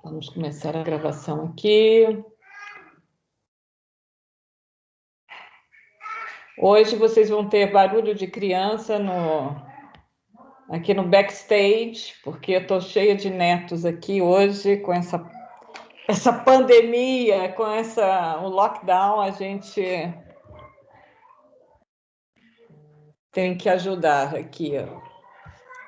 Vamos começar a gravação aqui. Hoje vocês vão ter barulho de criança aqui no backstage, porque eu estou cheia de netos aqui hoje, com essa pandemia, com o lockdown, a gente tem que ajudar aqui.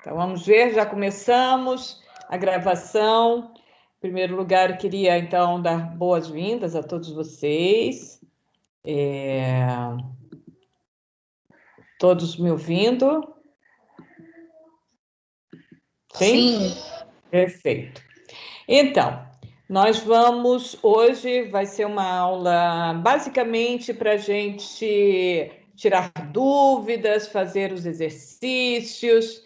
Então, vamos ver, já começamos a gravação. Em primeiro lugar, eu queria, então, dar boas-vindas a todos vocês. Todos me ouvindo? Sim? Sim. Perfeito. Então, nós vamos, hoje vai ser uma aula basicamente para a gente tirar dúvidas, fazer os exercícios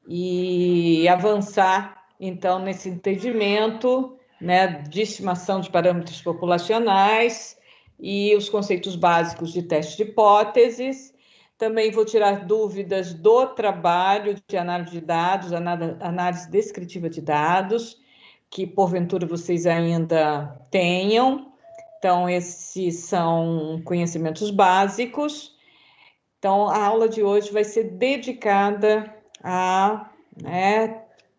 e avançar, então, nesse entendimento, né, de estimação de parâmetros populacionais e os conceitos básicos de teste de hipóteses. Também vou tirar dúvidas do trabalho de análise de dados, análise descritiva de dados, que porventura vocês ainda tenham. Então, esses são conhecimentos básicos. Então, a aula de hoje vai ser dedicada a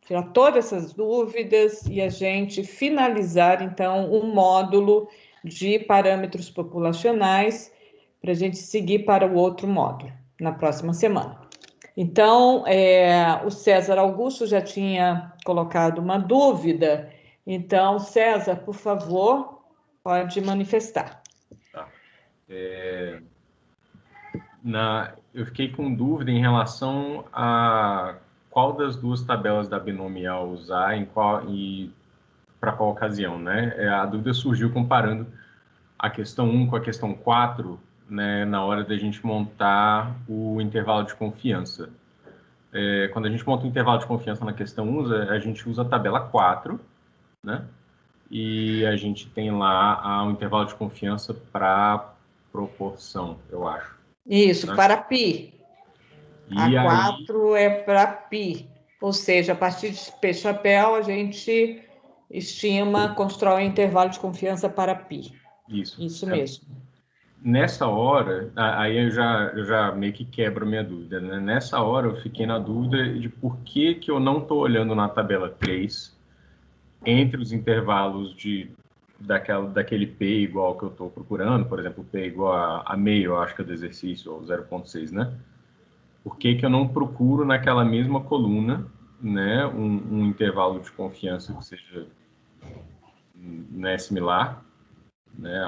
tirar todas essas dúvidas e a gente finalizar, então, um módulo de parâmetros populacionais para a gente seguir para o outro módulo na próxima semana. Então, o César Augusto já tinha colocado uma dúvida. Então, César, por favor, pode manifestar. Tá. Eu fiquei com dúvida em relação a qual das duas tabelas da binomial usar e para qual ocasião, né? A dúvida surgiu comparando a questão 1 com a questão 4, né, na hora da gente montar o intervalo de confiança. Quando a gente monta o intervalo de confiança na questão 1, a gente usa a tabela 4, né? E a gente tem lá o intervalo de confiança para proporção, eu acho. Isso, né? para π. E A4 é para π. Ou seja, a partir de P-chapéu, a gente estima, constrói um intervalo de confiança para π. Isso mesmo. Nessa hora, aí eu já meio que quebro minha dúvida, né? Nessa hora eu fiquei na dúvida de por que eu não estou olhando na tabela 3 entre os intervalos daquele P igual que eu estou procurando, por exemplo, P igual a meio, eu acho que é do exercício, ou 0,6, né? Por que eu não procuro naquela mesma coluna, né, um intervalo de confiança que seja, né, similar, né,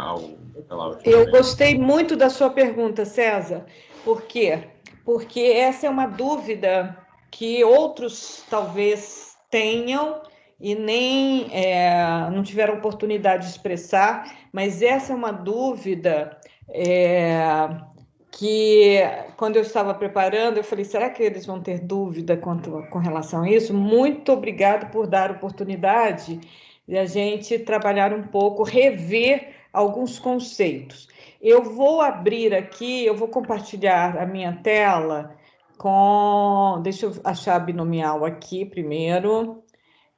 Eu gostei muito da sua pergunta, César. Por quê? Porque essa é uma dúvida que outros talvez tenham e nem não tiveram oportunidade de expressar, mas essa é uma dúvida que, quando eu estava preparando, eu falei, será que eles vão ter dúvida com relação a isso? Muito obrigada por dar oportunidade de a gente trabalhar um pouco, rever alguns conceitos. Eu vou abrir aqui, eu vou compartilhar a minha tela com... Deixa eu achar a binomial aqui primeiro.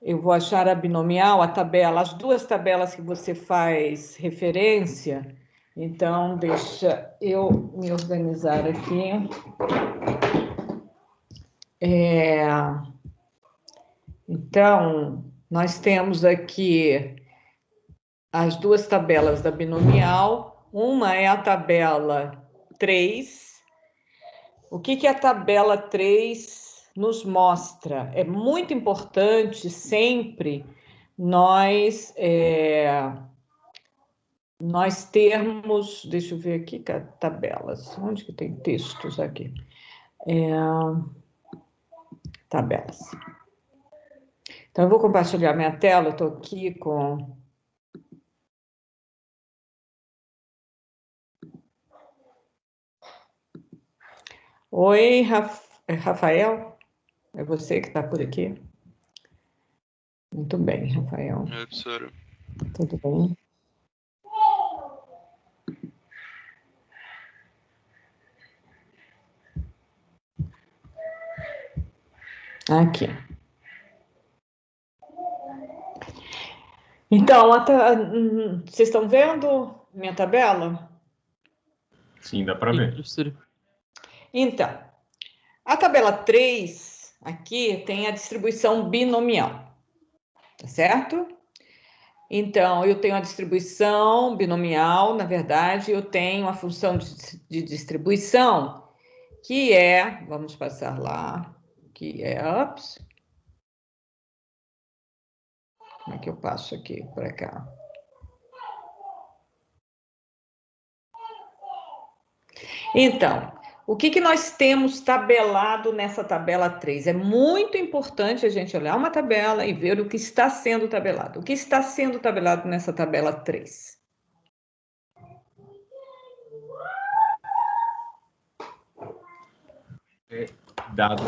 Eu vou achar a binomial, a tabela, as duas tabelas que você faz referência. Então, deixa eu me organizar aqui. Então, nós temos aqui as duas tabelas da binomial. Uma é a tabela 3. O que a tabela 3 nos mostra? É muito importante sempre nós termos, deixa eu ver aqui, tabelas, onde que tem textos aqui? Tabelas. Então, eu vou compartilhar minha tela, eu estou aqui com... Oi, Rafael? É você que está por aqui? Muito bem, Rafael. Oi, professora. Tudo bem? Aqui. Então, vocês estão vendo minha tabela? Sim, dá para Sim, ver. professora. Então, a tabela 3 aqui tem a distribuição binomial, tá certo? Então, eu tenho a distribuição binomial, na verdade, eu tenho a função de distribuição, que é, vamos passar lá, que é, ups, como é que eu passo aqui para cá? Então, o que nós temos tabelado nessa tabela 3? É muito importante a gente olhar uma tabela e ver o que está sendo tabelado. O que está sendo tabelado nessa tabela 3? Dado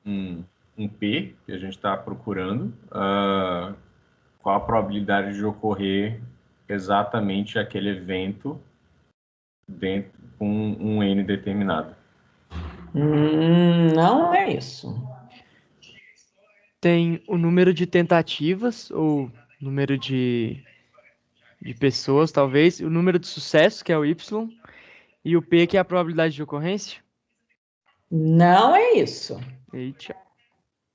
um P que a gente está procurando, qual a probabilidade de ocorrer exatamente aquele evento dentro com um N determinado? Não é isso. Tem o número de tentativas, ou número de pessoas, talvez, o número de sucesso, que é o Y, e o P, que é a probabilidade de ocorrência. Não é isso. Eita.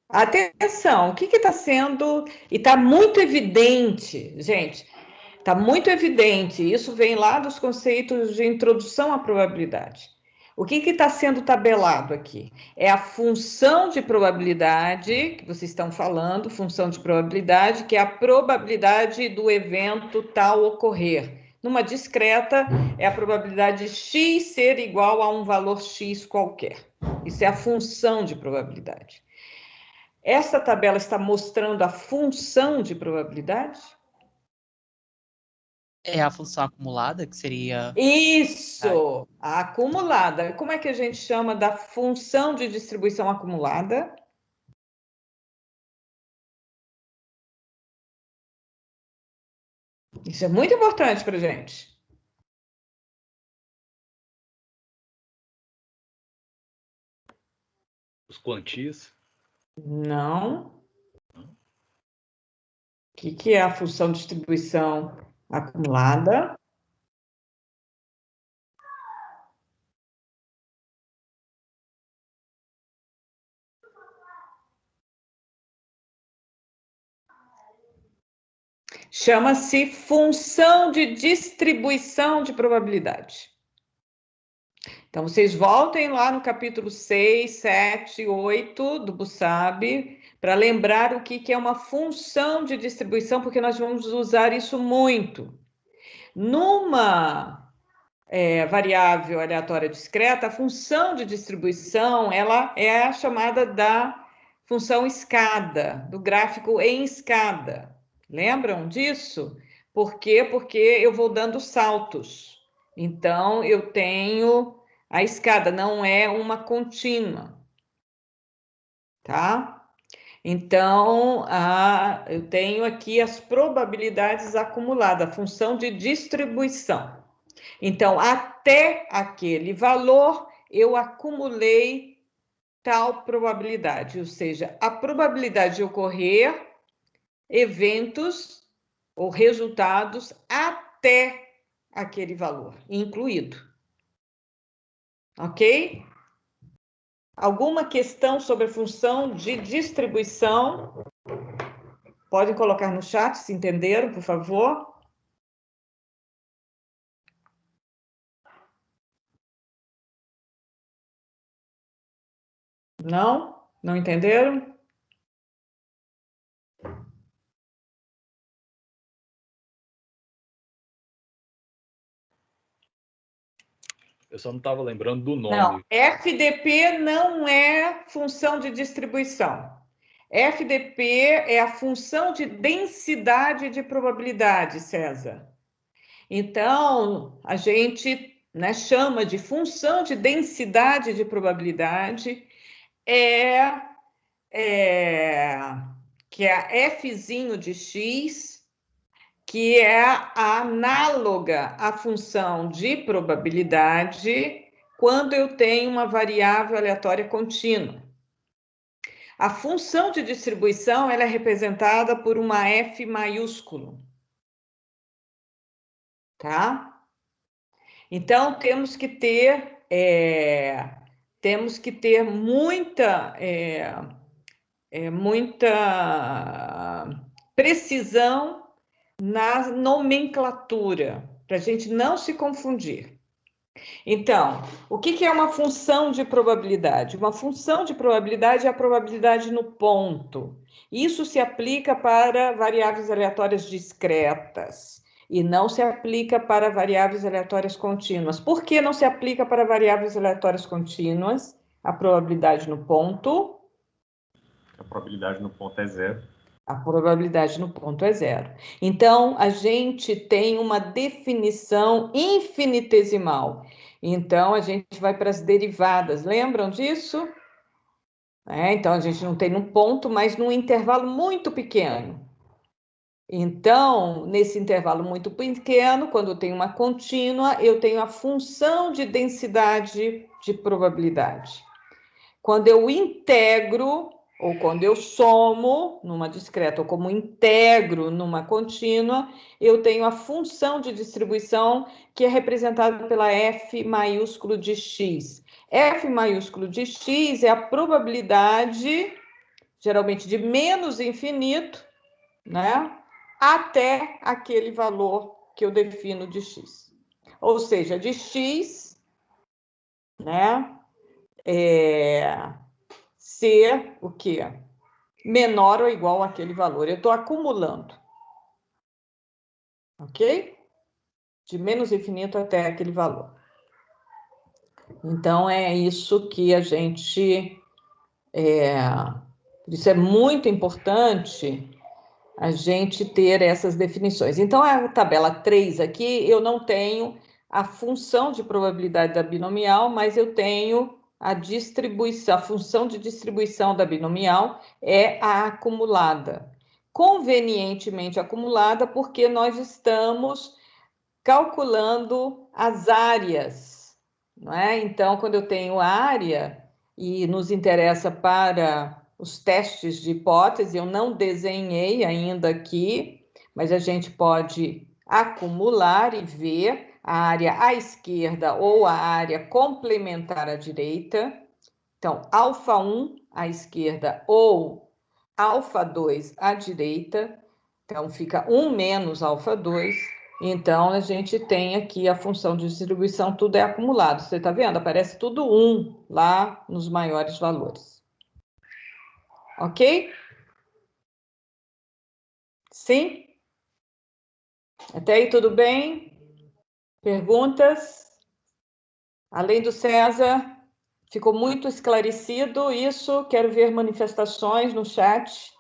Atenção, o que está sendo... E está muito evidente, gente, está muito evidente. Isso vem lá dos conceitos de introdução à probabilidade. O que está sendo tabelado aqui? É a função de probabilidade, que vocês estão falando, função de probabilidade, que é a probabilidade do evento tal ocorrer. Numa discreta, é a probabilidade de x ser igual a um valor x qualquer. Isso é a função de probabilidade. Essa tabela está mostrando a função de probabilidade? É a função acumulada, que seria... Isso! A acumulada. Como é que a gente chama da função de distribuição acumulada? Isso é muito importante para a gente. Os quantis? Não. O que é a função de distribuição acumulada? Chama-se função de distribuição de probabilidade. Então, vocês voltem lá no capítulo 6, 7, 8 do Bussab, para lembrar o que é uma função de distribuição, porque nós vamos usar isso muito. Numa variável aleatória discreta, a função de distribuição ela é a chamada da função escada, do gráfico em escada. Lembram disso? Por quê? Porque eu vou dando saltos. Então, eu tenho a escada, não é uma contínua. Tá? Então, eu tenho aqui as probabilidades acumuladas, a função de distribuição. Então, até aquele valor, eu acumulei tal probabilidade, ou seja, a probabilidade de ocorrer eventos ou resultados até aquele valor, incluído. Ok? Alguma questão sobre a função de distribuição? Podem colocar no chat, se entenderam, por favor. Não? Não entenderam? Eu só não estava lembrando do nome. Não, FDP não é função de distribuição. FDP é a função de densidade de probabilidade, César. Então, a gente chama de função de densidade de probabilidade, que é a Fzinho de x, que é a análoga à função de probabilidade quando eu tenho uma variável aleatória contínua. A função de distribuição ela é representada por uma F maiúsculo, tá? Então, temos que ter muita precisão na nomenclatura, para a gente não se confundir. Então, o que é uma função de probabilidade? Uma função de probabilidade é a probabilidade no ponto. Isso se aplica para variáveis aleatórias discretas e não se aplica para variáveis aleatórias contínuas. Por que não se aplica para variáveis aleatórias contínuas a probabilidade no ponto? A probabilidade no ponto é zero. A probabilidade no ponto é zero. Então, a gente tem uma definição infinitesimal. Então, a gente vai para as derivadas. Lembram disso? Então, a gente não tem no ponto, mas num intervalo muito pequeno. Então, nesse intervalo muito pequeno, quando eu tenho uma contínua, eu tenho a função de densidade de probabilidade. Quando eu integro, ou quando eu somo numa discreta, ou como integro numa contínua, eu tenho a função de distribuição que é representada pela f maiúsculo de x. F maiúsculo de x é a probabilidade, geralmente de menos infinito, né, até aquele valor que eu defino de x. Ou seja, de x, né, ser o quê? Menor ou igual àquele valor. Eu estou acumulando. Ok? De menos infinito até aquele valor. Então, é isso que a gente... Por isso é muito importante a gente ter essas definições. Então, a tabela 3 aqui, eu não tenho a função de probabilidade da binomial, mas eu tenho a distribuição, a função de distribuição da binomial é a acumulada. Convenientemente acumulada, porque nós estamos calculando as áreas, não é? Então, quando eu tenho área, e nos interessa para os testes de hipótese, eu não desenhei ainda aqui, mas a gente pode acumular e ver a área à esquerda ou a área complementar à direita. Então, alfa 1 à esquerda ou alfa 2 à direita. Então, fica 1 menos alfa 2. Então, a gente tem aqui a função de distribuição, tudo é acumulado. Você está vendo? Aparece tudo 1 lá nos maiores valores. Ok? Sim? Até aí tudo bem? Perguntas? Além do César, ficou muito esclarecido isso? Quero ver manifestações no chat.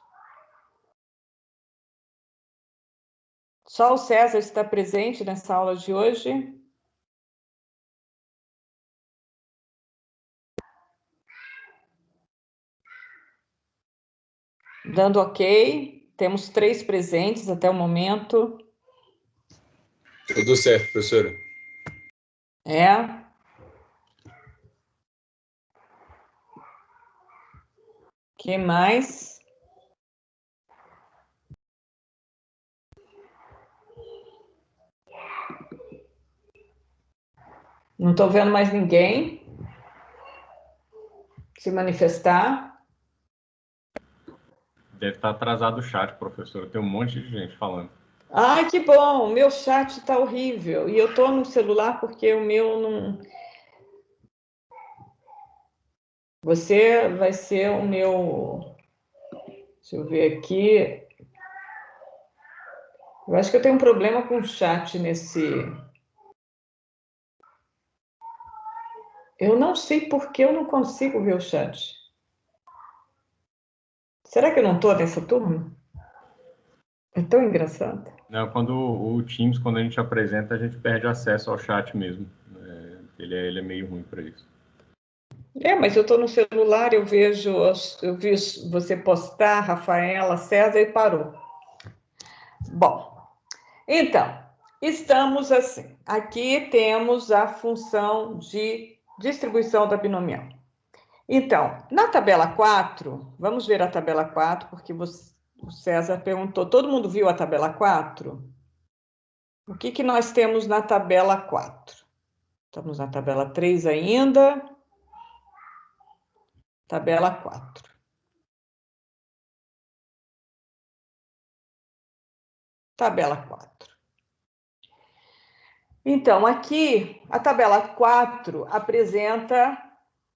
Só o César está presente nessa aula de hoje. Dando ok. Temos 3 presentes até o momento. Tudo certo, professora. Que mais? Não estou vendo mais ninguém se manifestar. Deve estar atrasado o chat, professor. Tem um monte de gente falando. Ah, que bom! O meu chat está horrível. E eu estou no celular porque o meu não... Você vai ser o meu... Deixa eu ver aqui. Eu acho que eu tenho um problema com o chat nesse... Eu não sei por que eu não consigo ver o chat. Será que eu não estou nessa turma? É tão engraçado. Não, quando o Teams, quando a gente apresenta, a gente perde acesso ao chat mesmo. Ele é meio ruim para isso. Mas eu estou no celular, eu vi você postar, Rafaela, César, e parou. Bom, então, estamos assim. Aqui temos a função de distribuição da binomial. Então, na tabela 4, vamos ver a tabela 4, porque o César perguntou, todo mundo viu a tabela 4? O que nós temos na tabela 4? Estamos na tabela 3 ainda. Tabela 4. Tabela 4. Então, aqui, a tabela 4 apresenta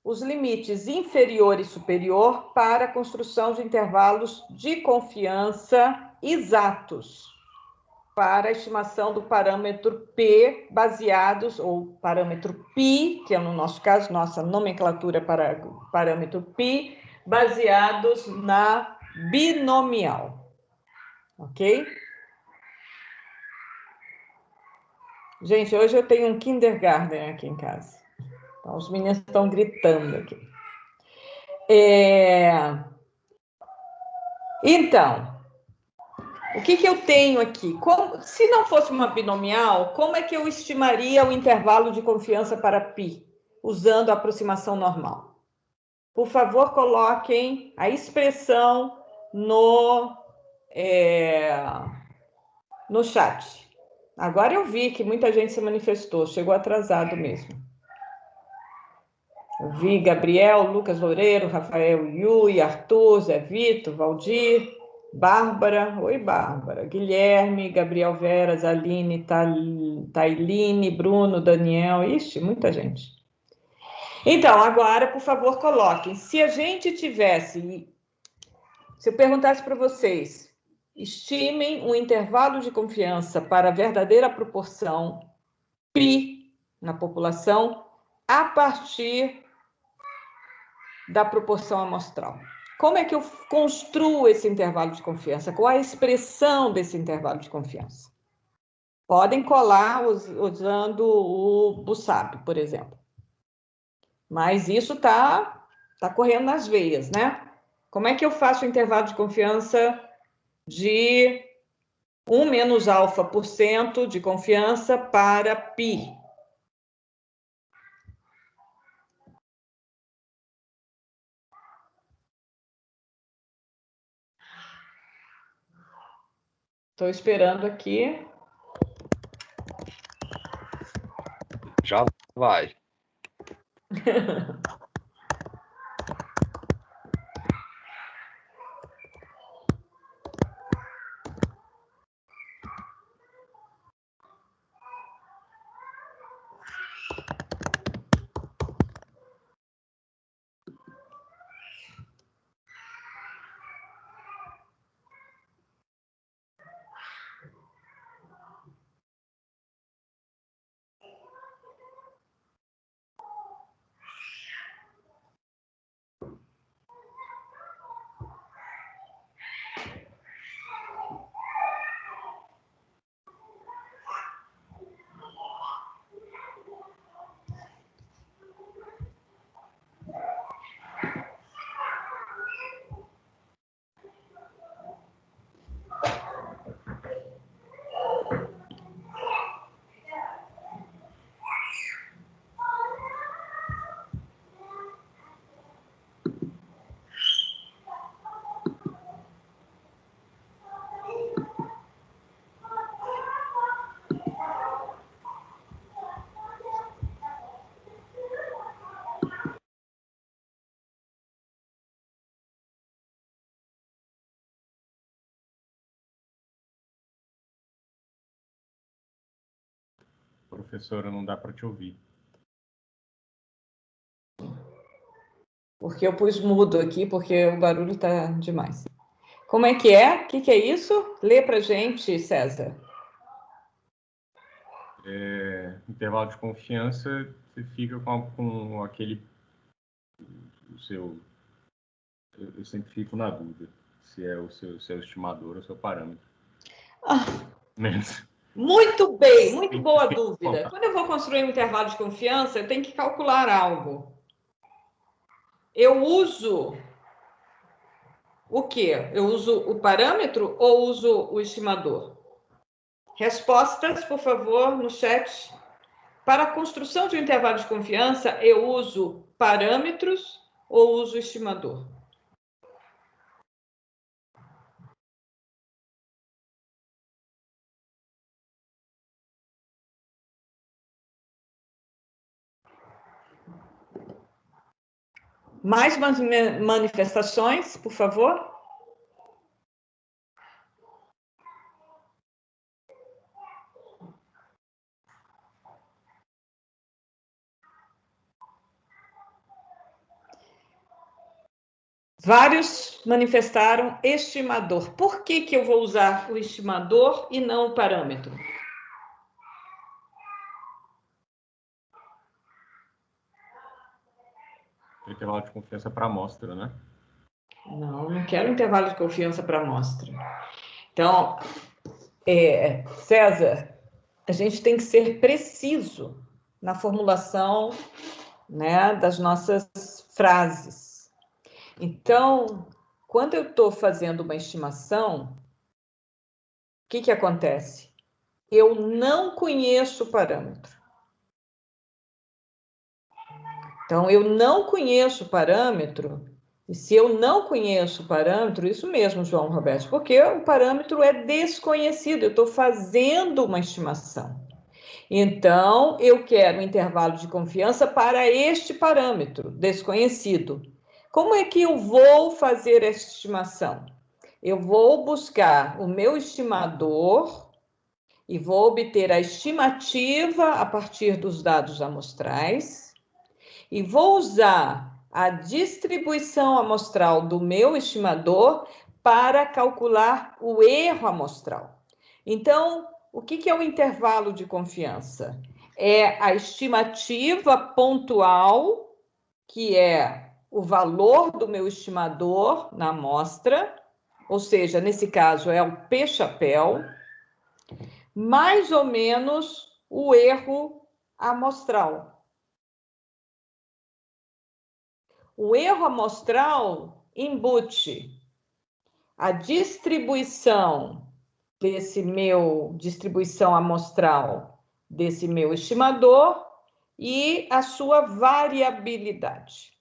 os limites inferior e superior para a construção de intervalos de confiança exatos para a estimação do parâmetro P baseados, ou parâmetro π, que é no nosso caso, nossa nomenclatura para parâmetro π, baseados na binomial. Ok? Gente, hoje eu tenho um kindergarten aqui em casa. Então, os meninos estão gritando aqui. Então, o que eu tenho aqui? Se não fosse uma binomial, como é que eu estimaria o intervalo de confiança para π, usando a aproximação normal? Por favor, coloquem a expressão no chat. Agora eu vi que muita gente se manifestou, chegou atrasado mesmo. Eu vi Gabriel, Lucas Loureiro, Rafael Yui, Arthur, Zé Vitor, Valdir, Bárbara, oi Bárbara, Guilherme, Gabriel Veras, Aline, Tailine, Bruno, Daniel, ixi, muita gente. Então, agora, por favor, coloquem, se eu perguntasse para vocês, estimem um intervalo de confiança para a verdadeira proporção π na população a partir da proporção amostral. Como é que eu construo esse intervalo de confiança? Qual a expressão desse intervalo de confiança? Podem colar usando o Boussabi, por exemplo. Mas isso tá correndo nas veias, né? Como é que eu faço o intervalo de confiança de 1 menos alfa% de confiança para π? Estou esperando aqui. Já vai. Professora, não dá para te ouvir. Porque eu pus mudo aqui, porque o barulho está demais. Como é que é? O que é isso? Lê para gente, César. Intervalo de confiança, você fica com aquele... Eu sempre fico na dúvida se é o seu estimador ou o seu parâmetro. Muito bem, muito boa dúvida. Quando eu vou construir um intervalo de confiança, eu tenho que calcular algo. Eu uso o quê? Eu uso o parâmetro ou uso o estimador? Respostas, por favor, no chat. Para a construção de um intervalo de confiança, eu uso parâmetros ou uso o estimador? Mais manifestações, por favor? Vários manifestaram estimador. Por que que eu vou usar o estimador e não o parâmetro? Intervalo de confiança para amostra, né? Não quero intervalo de confiança para amostra. Então, César, a gente tem que ser preciso na formulação, né, das nossas frases. Então, quando eu estou fazendo uma estimação, o que acontece? Eu não conheço o parâmetro. Então, eu não conheço o parâmetro, e se eu não conheço o parâmetro, isso mesmo, João Roberto, porque o parâmetro é desconhecido, eu estou fazendo uma estimação. Então, eu quero um intervalo de confiança para este parâmetro desconhecido. Como é que eu vou fazer essa estimação? Eu vou buscar o meu estimador e vou obter a estimativa a partir dos dados amostrais e vou usar a distribuição amostral do meu estimador para calcular o erro amostral. Então, o que é o intervalo de confiança? É a estimativa pontual, que é o valor do meu estimador na amostra, ou seja, nesse caso é o P-chapéu, mais ou menos o erro amostral. O erro amostral embute a distribuição amostral desse meu estimador e a sua variabilidade.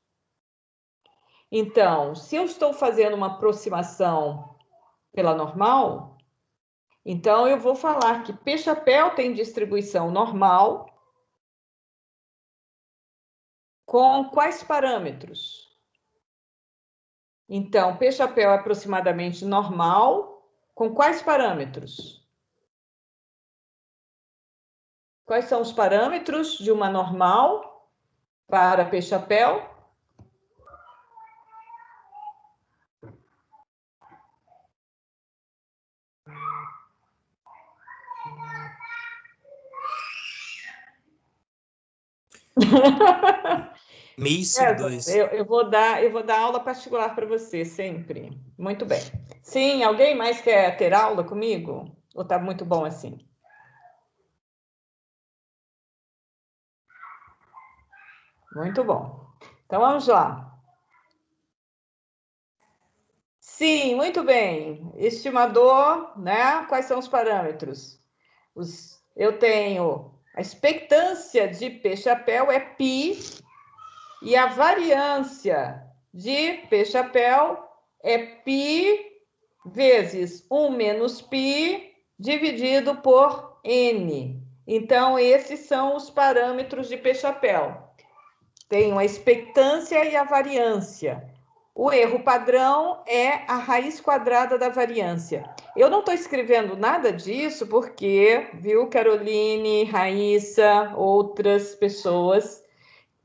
Então, se eu estou fazendo uma aproximação pela normal, então eu vou falar que P-chapéu tem distribuição normal com quais parâmetros? Então, P-chapéu é aproximadamente normal com quais parâmetros? Quais são os parâmetros de uma normal para P-chapéu? Meio sobre 2. Eu vou dar aula particular para você, sempre. Muito bem. Sim, alguém mais quer ter aula comigo? Ou está muito bom assim? Muito bom. Então, vamos lá. Sim, muito bem. Estimador, né? Quais são os parâmetros? Eu tenho a expectância de P-chapéu é π, e a variância de P-chapéu é π vezes 1 menos π dividido por n. Então, esses são os parâmetros de P-chapéu. Tenho a expectância e a variância. O erro padrão é a raiz quadrada da variância. Eu não estou escrevendo nada disso porque, viu, Caroline, Raíssa, outras pessoas,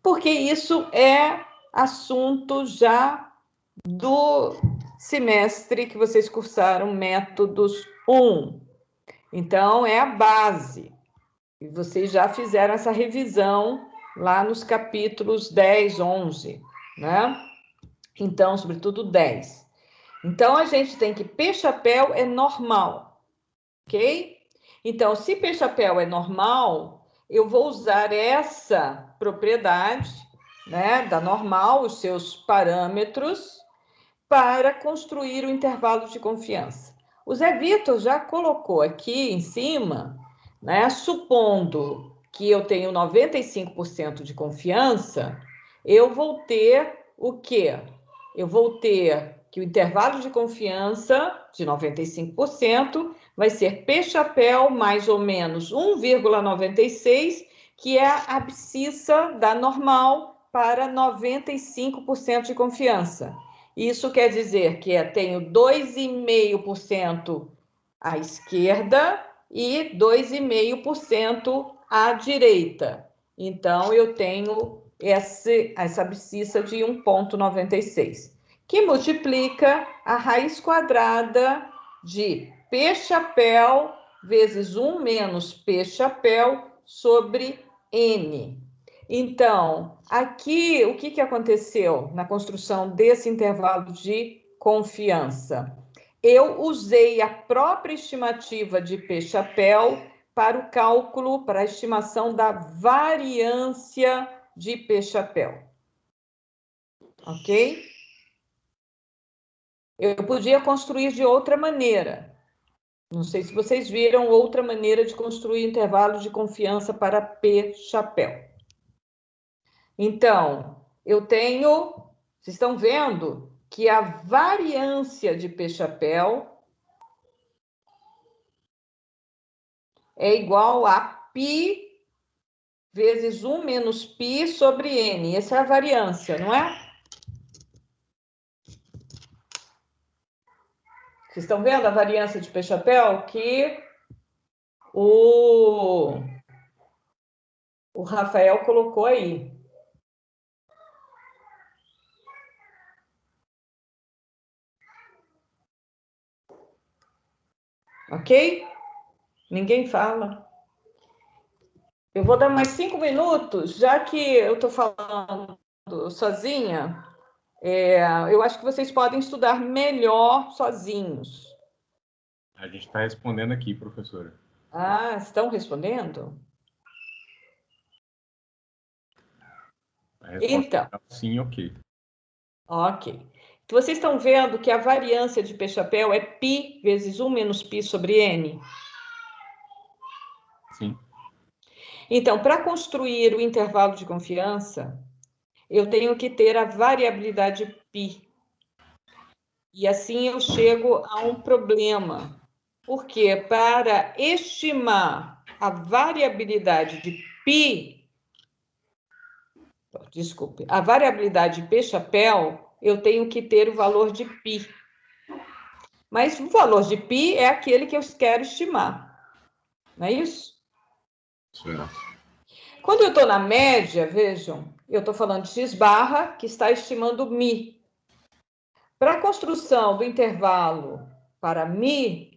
porque isso é assunto já do semestre que vocês cursaram métodos 1. Então, é a base. E vocês já fizeram essa revisão lá nos capítulos 10, 11, né? Então, sobretudo 10. Então, a gente tem que P-chapéu é normal, ok? Então, se P-chapéu é normal, eu vou usar essa propriedade, né, da normal, os seus parâmetros, para construir o intervalo de confiança. O Zé Vitor já colocou aqui em cima, né, supondo que eu tenho 95% de confiança, eu vou ter o quê? Eu vou ter que o intervalo de confiança de 95% vai ser P-chapéu mais ou menos 1,96, que é a abscissa da normal, para 95% de confiança. Isso quer dizer que eu tenho 2,5% à esquerda e 2,5% à direita. Então, eu tenho essa abscissa de 1,96, que multiplica a raiz quadrada de P chapéu vezes 1 menos P chapéu sobre N. Então, aqui, o que aconteceu na construção desse intervalo de confiança? Eu usei a própria estimativa de P chapéu para o cálculo, para a estimação da variância de P chapéu. Ok? Eu podia construir de outra maneira. Não sei se vocês viram outra maneira de construir intervalo de confiança para P chapéu. Então, eu tenho, vocês estão vendo que a variância de P chapéu é igual a π vezes 1 menos π sobre n. Essa é a variância, não é? Vocês estão vendo a variância de P chapéu? Que o Rafael colocou aí. Ok? Ninguém fala. Eu vou dar mais 5 minutos, já que eu estou falando sozinha, eu acho que vocês podem estudar melhor sozinhos. A gente está respondendo aqui, professora. Ah, estão respondendo? Então. É sim, ok. Ok. Então, vocês estão vendo que a variância de P chapéu é π vezes 1 menos π sobre n? Sim. Então, para construir o intervalo de confiança, eu tenho que ter a variabilidade π. E assim eu chego a um problema. Porque para estimar a variabilidade de π, desculpe, a variabilidade de P chapéu, eu tenho que ter o valor de π. Mas o valor de π é aquele que eu quero estimar. Não é isso? Certo. Quando eu estou na média, vejam, eu estou falando de x barra, que está estimando μ. Para a construção do intervalo para μ,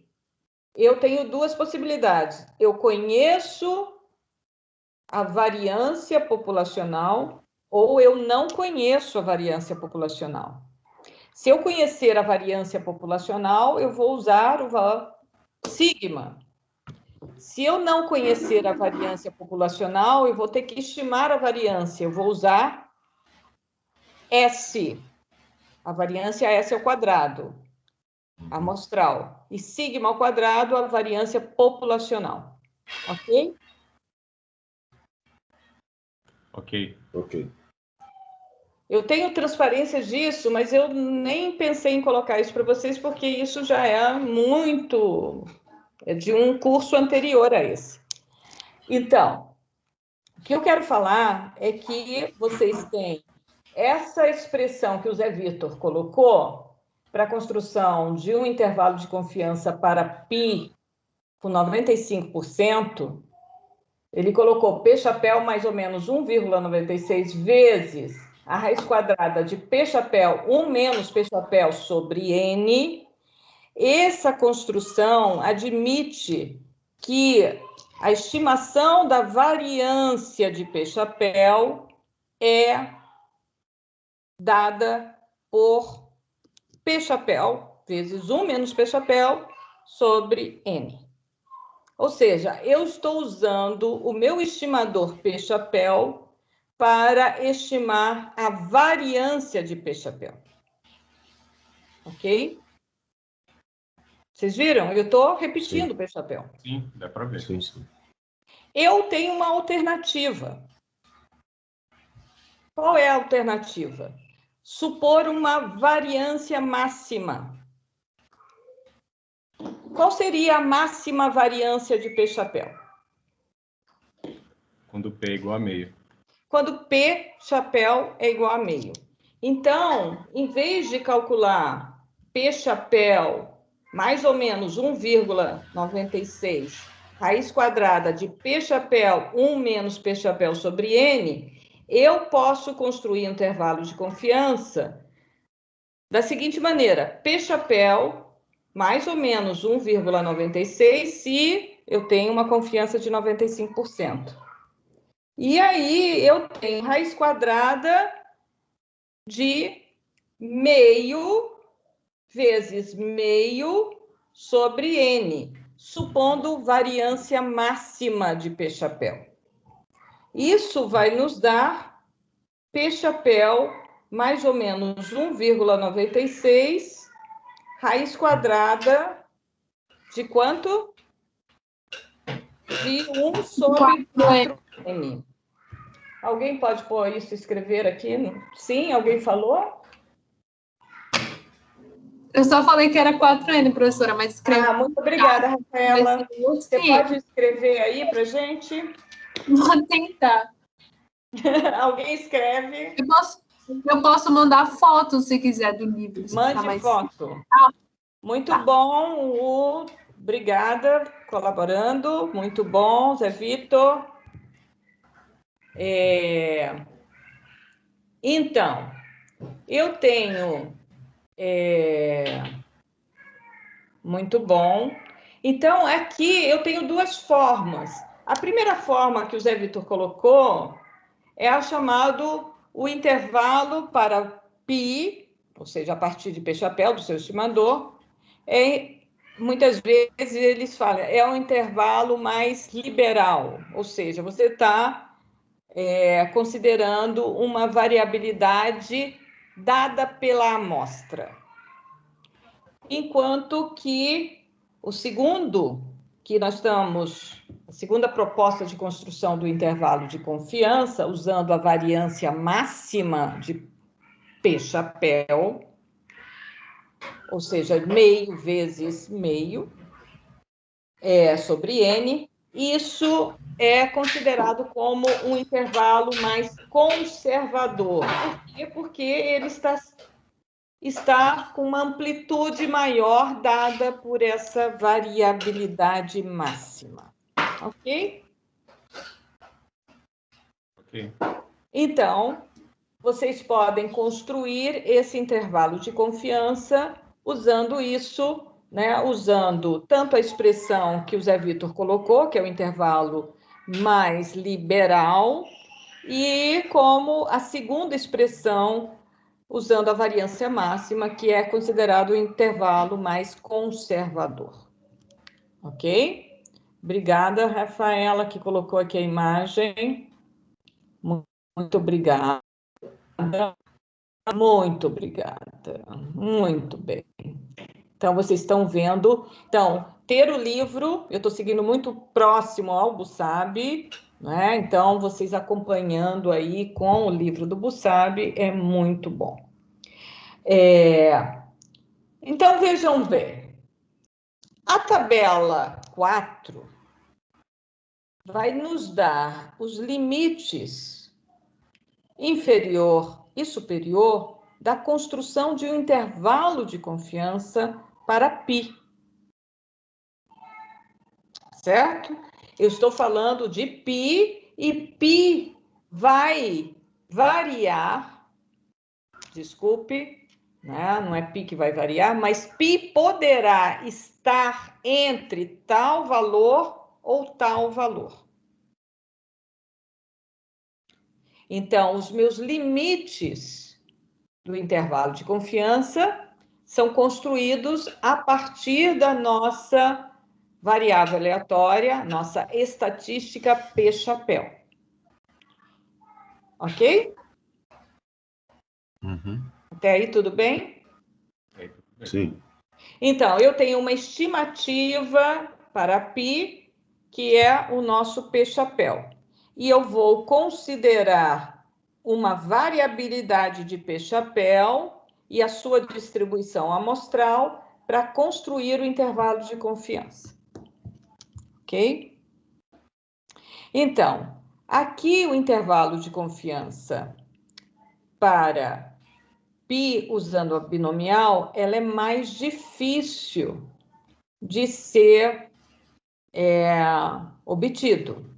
eu tenho duas possibilidades. Eu conheço a variância populacional ou eu não conheço a variância populacional. Se eu conhecer a variância populacional, eu vou usar o valor sigma. Se eu não conhecer a variância populacional, eu vou ter que estimar a variância. Eu vou usar S. A variância S ao quadrado, amostral. E sigma ao quadrado, a variância populacional. Ok? Ok. Ok. Eu tenho transparência disso, mas eu nem pensei em colocar isso para vocês, porque isso já é muito... É de um curso anterior a esse. Então, o que eu quero falar é que vocês têm essa expressão que o Zé Vitor colocou para a construção de um intervalo de confiança para π com 95%, ele colocou P chapéu mais ou menos 1,96 vezes a raiz quadrada de P chapéu 1 menos P chapéu sobre N. Essa construção admite que a estimação da variância de P chapéu é dada por P chapéu vezes 1 menos P chapéu sobre N. Ou seja, eu estou usando o meu estimador P chapéu para estimar a variância de P chapéu. Ok? Vocês viram? Eu estou repetindo P chapéu. Sim, dá para ver. Sim, sim. Eu tenho uma alternativa. Qual é a alternativa? Supor uma variância máxima. Qual seria a máxima variância de P chapéu? Quando P é igual a meio. quando P chapéu é igual a meio. Então, em vez de calcular P chapéu mais ou menos 1,96 raiz quadrada de P chapéu 1 menos P chapéu sobre N, eu posso construir um intervalo de confiança da seguinte maneira: P chapéu mais ou menos 1,96 se eu tenho uma confiança de 95%. E aí eu tenho raiz quadrada de meio vezes meio sobre N, supondo variância máxima de P chapéu. Isso vai nos dar P chapéu mais ou menos 1,96 raiz quadrada de quanto? De 1 sobre 4N. Alguém pode pôr isso, escrever aqui? Sim, alguém falou? Eu só falei que era 4N, professora, mas escreve. Ah, muito obrigada, Rafaela. Você Sim. pode escrever aí para gente? Vou tentar. Alguém escreve? Eu posso mandar foto, se quiser, do livro. Mande foto. Muito Tá. bom, obrigada, colaborando. Muito bom, Zé Vitor. Então, eu tenho... Muito bom. Então, aqui eu tenho duas formas. A primeira forma que o Zé Vitor colocou é a chamado o intervalo para π, ou seja, a partir de P chapéu, do seu estimador. Muitas vezes eles falam, é um intervalo mais liberal, ou seja, você está considerando uma variabilidade dada pela amostra. Enquanto que o segundo, que nós estamos, a segunda proposta de construção do intervalo de confiança, usando a variância máxima de P chapéu, ou seja, meio vezes meio, sobre N, isso é considerado como um intervalo mais conservador. Por quê? Porque ele está com uma amplitude maior dada por essa variabilidade máxima. Ok? Ok. Então, vocês podem construir esse intervalo de confiança usando isso, né? Usando tanto a expressão que o Zé Vitor colocou, que é o intervalo mais liberal, e como a segunda expressão, usando a variância máxima, que é considerado o intervalo mais conservador. Ok? Obrigada, Rafaela, que colocou aqui a imagem. Muito obrigada. Muito obrigada. Muito bem. Então, vocês estão vendo. Então, ter o livro, eu estou seguindo muito próximo ao Bussab, né? Então, vocês acompanhando aí com o livro do Bussab é muito bom. Então, vejam bem. A tabela 4 vai nos dar os limites inferior e superior da construção de um intervalo de confiança para π. Certo? Eu estou falando de π e π vai variar, desculpe, né? Não é π que vai variar, mas π poderá estar entre tal valor ou tal valor. Então, os meus limites do intervalo de confiança são construídos a partir da nossa variável aleatória, nossa estatística P chapéu. Ok? Uhum. Até aí tudo bem? Sim. Então, eu tenho uma estimativa para π, que é o nosso P chapéu. E eu vou considerar uma variabilidade de P chapéu e a sua distribuição amostral para construir o intervalo de confiança. Ok? Então, Aqui o intervalo de confiança para π usando a binomial, ela é mais difícil de ser obtido.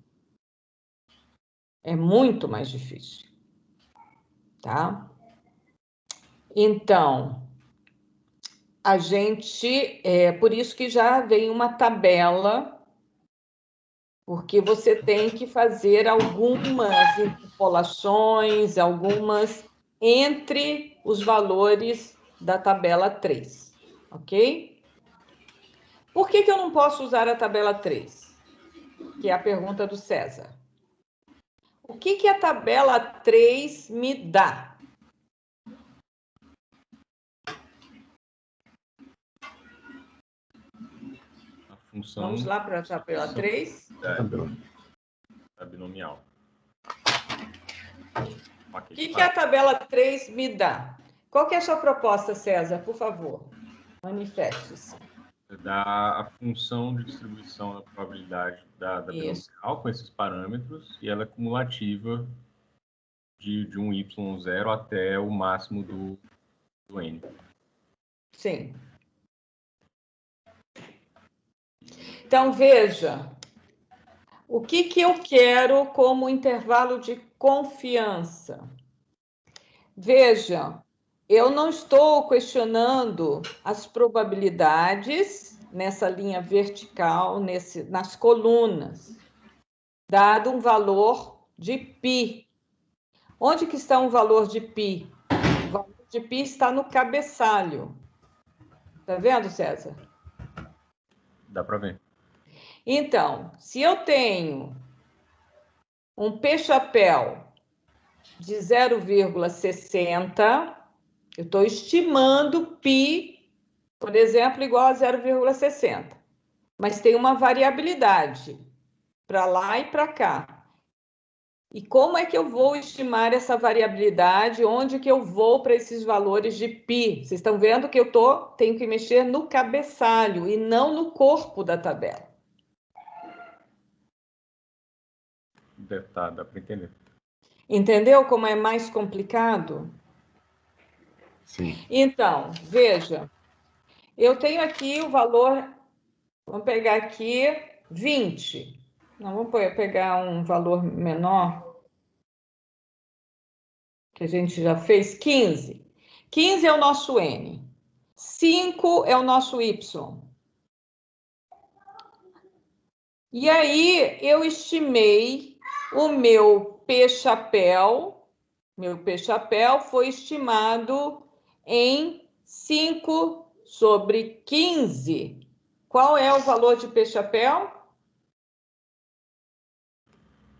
É muito mais difícil, tá? Então, a gente, por isso que já vem uma tabela, porque você tem que fazer algumas interpolações, algumas entre os valores da tabela 3, ok? Por que eu não posso usar a tabela 3? Que é a pergunta do César. O que a tabela 3 me dá? A função... Vamos lá para a tabela 3. Da binomial. O que a tabela 3 me dá? Qual que é a sua proposta, César? Por favor, manifeste-se. Dá a função de distribuição da probabilidade da binomial com esses parâmetros, e ela é cumulativa de um y0 até o máximo do n. Sim. Então, veja, o que eu quero como intervalo de confiança? Veja, eu não estou questionando as probabilidades nessa linha vertical, nas colunas, dado um valor de π. Onde que está um valor de π? O valor de π está no cabeçalho. Tá vendo, César? Dá para ver. Então, se eu tenho um p-chapéu de 0,60, eu estou estimando π, por exemplo, igual a 0,60. Mas tem uma variabilidade para lá e para cá. E como é que eu vou estimar essa variabilidade? Onde que eu vou para esses valores de π? Vocês estão vendo que eu tenho que mexer no cabeçalho e não no corpo da tabela. Dá para entender. Entendeu como é mais complicado? Sim. Então, veja, eu tenho aqui o valor, vamos pegar aqui 20. Não, vamos pegar um valor menor, que a gente já fez, 15. 15 é o nosso N. 5 é o nosso Y. E aí, eu estimei o meu P-chapéu. Meu P-chapéu foi estimado em 5 sobre 15. Qual é o valor de P-chapéu?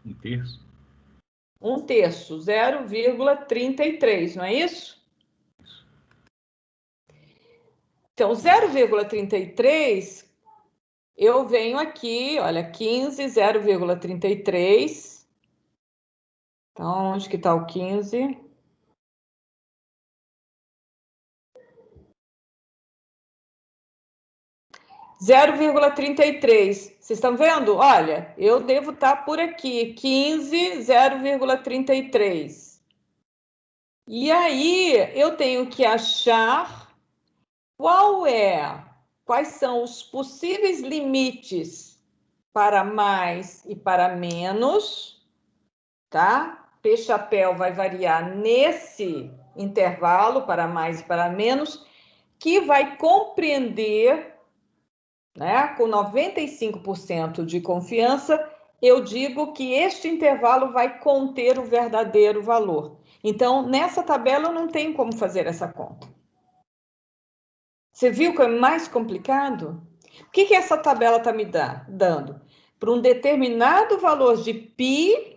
1/3. 1/3, 0,33, não é isso? Então, 0,33, eu venho aqui, olha, 15, 0,33. Então, onde que está o 15? (0,33). Vocês estão vendo? Olha, eu devo estar por aqui, 15, 0,33. E aí, eu tenho que achar quais são os possíveis limites para mais e para menos, tá? P-chapéu vai variar nesse intervalo para mais e para menos, que vai compreender, né, com 95% de confiança, eu digo que este intervalo vai conter o verdadeiro valor. Então, nessa tabela, eu não tenho como fazer essa conta. Você viu que é mais complicado? O que essa tabela está me dando? Para um determinado valor de π,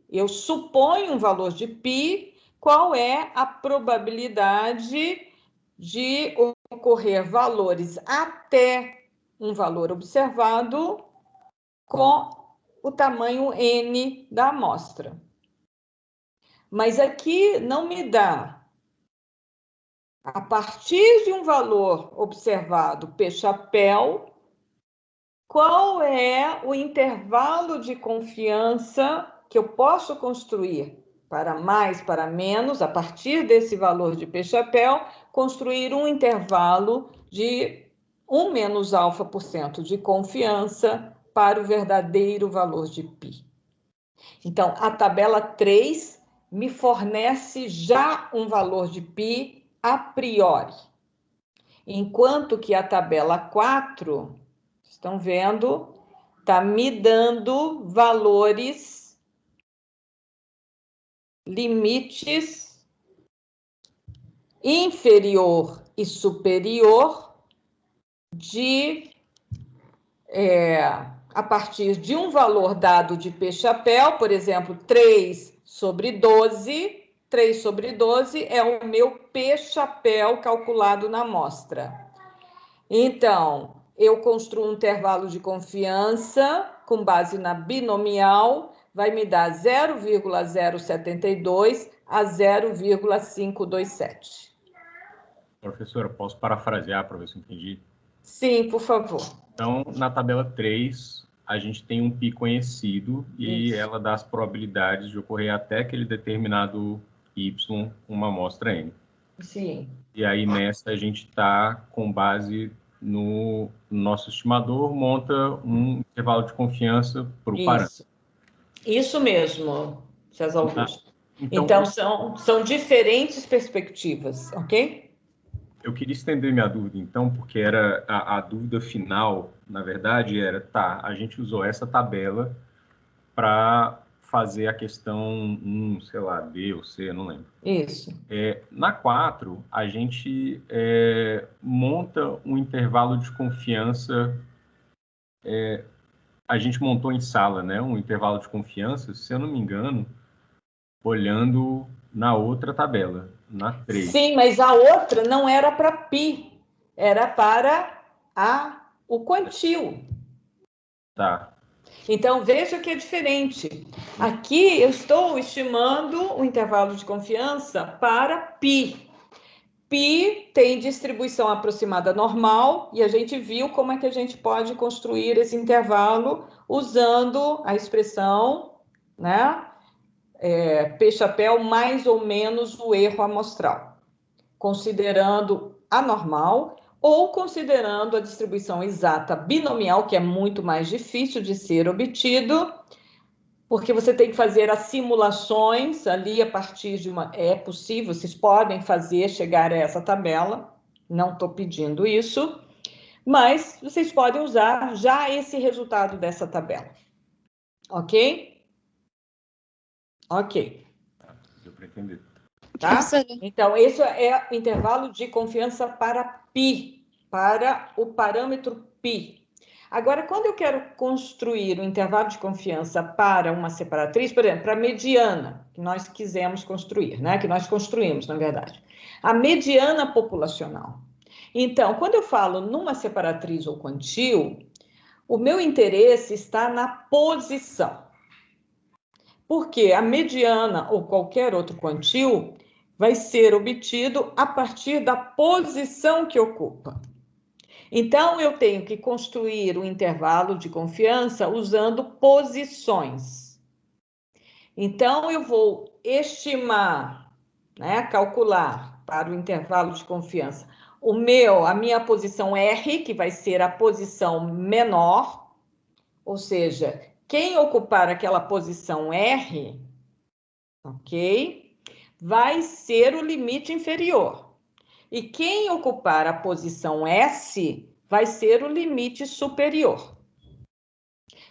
eu suponho um valor de π, qual é a probabilidade de ocorrer valores até um valor observado com o tamanho n da amostra. Mas aqui não me dá, a partir de um valor observado P-chapéu, qual é o intervalo de confiança que eu posso construir para mais, para menos, a partir desse valor de P-chapéu, construir um intervalo de 1 menos alfa% de confiança para o verdadeiro valor de π. Então, a tabela 3 me fornece já um valor de π a priori, enquanto que a tabela 4, estão vendo, está me dando valores, limites inferior e superior a partir de um valor dado de P-chapéu, por exemplo, 3/12. 3/12 é o meu P-chapéu calculado na amostra. Então, eu construo um intervalo de confiança com base na binomial, vai me dar 0,072 a 0,527. Professora, posso parafrasear para ver se eu entendi? Sim, por favor. Então, na tabela 3, a gente tem um π conhecido e Isso. ela dá as probabilidades de ocorrer até aquele determinado y, uma amostra n. Sim. E aí, nessa, a gente está com base no nosso estimador, monta um intervalo de confiança para o parâmetro. Isso mesmo, César Augusto. Então, Então são diferentes perspectivas, ok? eu queria estender minha dúvida, então, porque era a dúvida final, na verdade, era, tá, a gente usou essa tabela para fazer a questão sei lá, D ou C, eu não lembro. Isso. Na 4, a gente monta um intervalo de confiança, a gente montou em sala, né, um intervalo de confiança, se eu não me engano, olhando na outra tabela, na 3. Sim, mas a outra não era para π, era para o quantil. Tá. Então, veja que é diferente. Aqui eu estou estimando o intervalo de confiança para π. Π tem distribuição aproximada normal, e a gente viu como é que a gente pode construir esse intervalo usando a expressão, né? P-chapéu mais ou menos o erro amostral, considerando a normal ou considerando a distribuição exata binomial, que é muito mais difícil de ser obtido, porque você tem que fazer as simulações ali a partir de uma... É possível, vocês podem fazer, chegar a essa tabela, não estou pedindo isso, mas vocês podem usar já esse resultado dessa tabela. Ok? Ok. Deu para entender. Tá? Então, esse é o intervalo de confiança para π, para o parâmetro π. Agora, quando eu quero construir um intervalo de confiança para uma separatriz, por exemplo, para a mediana, que nós quisemos construir, né? Que nós construímos, na verdade. A mediana populacional. Então, quando eu falo numa separatriz ou quantil, o meu interesse está na posição. Porque a mediana ou qualquer outro quantil vai ser obtido a partir da posição que ocupa. Então, eu tenho que construir um intervalo de confiança usando posições. Então, eu vou estimar, né, calcular para o intervalo de confiança a minha posição R, que vai ser a posição menor, ou seja, quem ocupar aquela posição R, ok, vai ser o limite inferior. E quem ocupar a posição S vai ser o limite superior.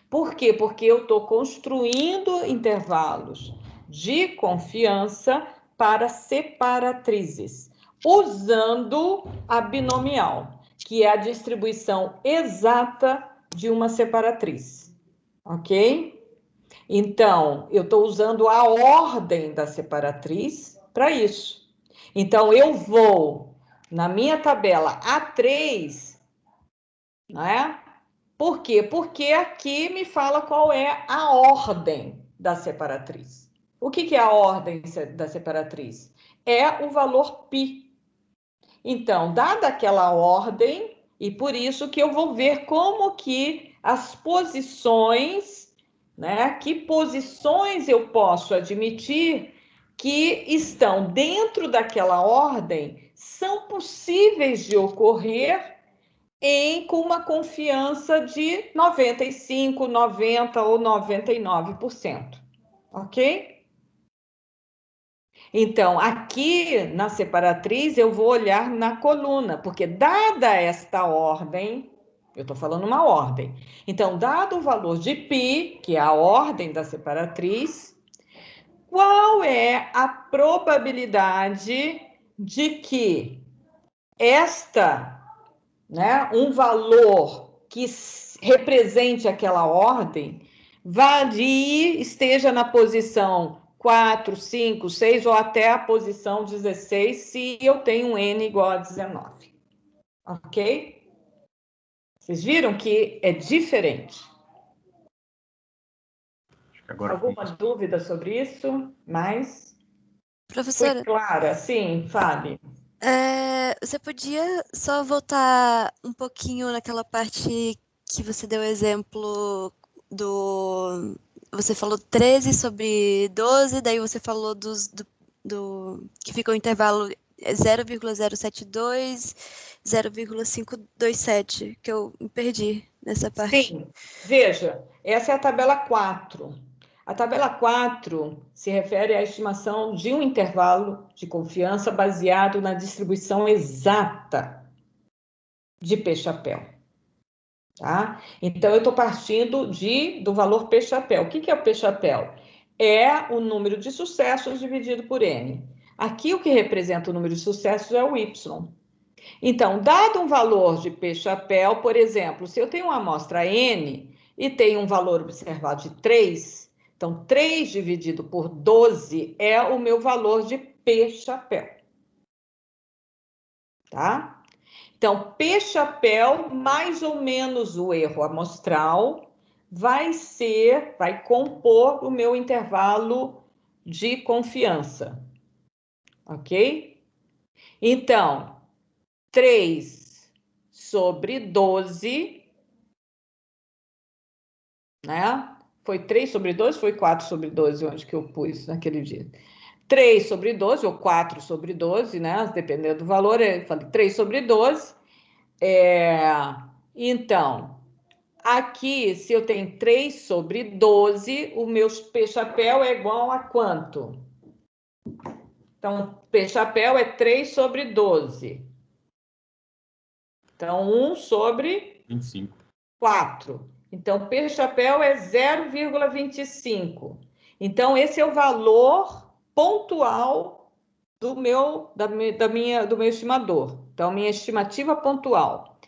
Por quê? Porque eu estou construindo intervalos de confiança para separatrizes, usando a binomial, que é a distribuição exata de uma separatriz. Ok? Então, eu estou usando a ordem da separatriz para isso. Então, eu vou, na minha tabela A3, né? Por quê? Porque aqui me fala qual é a ordem da separatriz. O que é a ordem da separatriz? É o valor π. Então, dada aquela ordem, e por isso que eu vou ver como que as posições, né? Que posições eu posso admitir que estão dentro daquela ordem, são possíveis de ocorrer com uma confiança de 95%, 90% ou 99%. Ok? Então, aqui na separatriz, eu vou olhar na coluna, porque dada esta ordem, eu estou falando uma ordem. Então, dado o valor de π, que é a ordem da separatriz, qual é a probabilidade de que um valor que represente aquela ordem varie, esteja na posição 4, 5, 6 ou até a posição 16, se eu tenho um n igual a 19. Ok? Vocês viram que é diferente? Agora Alguma dúvida sobre isso? Mais? Professora, Foi clara? Sim, fale. você podia só voltar um pouquinho naquela parte que você deu exemplo do... Você falou 13 sobre 12, daí você falou do que fica o intervalo 0,072, 0,527, que eu me perdi nessa parte. Sim, veja, essa é a tabela 4. A tabela 4 se refere à estimação de um intervalo de confiança baseado na distribuição exata de P-chapéu. Tá? Então, eu estou partindo do valor P-chapéu. O que é o P-chapéu? É o número de sucessos dividido por N. Aqui, o que representa o número de sucessos é o Y. Então, dado um valor de P-chapéu, por exemplo, se eu tenho uma amostra N e tenho um valor observado de 3, então 3 dividido por 12 é o meu valor de P-chapéu. Tá? Então, P-chapéu mais ou menos o erro amostral vai compor o meu intervalo de confiança. Ok? Então, 3 sobre 12, né? Foi 3 sobre 12, foi 4 sobre 12, onde que eu pus naquele dia. 3 sobre 12, ou 4 sobre 12, né? Dependendo do valor, eu falei 3 sobre 12. Então, aqui, se eu tenho 3 sobre 12, o meu P-chapéu é igual a quanto? Então, P-chapéu é 3 sobre 12. Então, 1 sobre 25. 4. Então, P-chapéu é 0,25. Então, esse é o valor pontual do meu estimador. Então, minha estimativa pontual.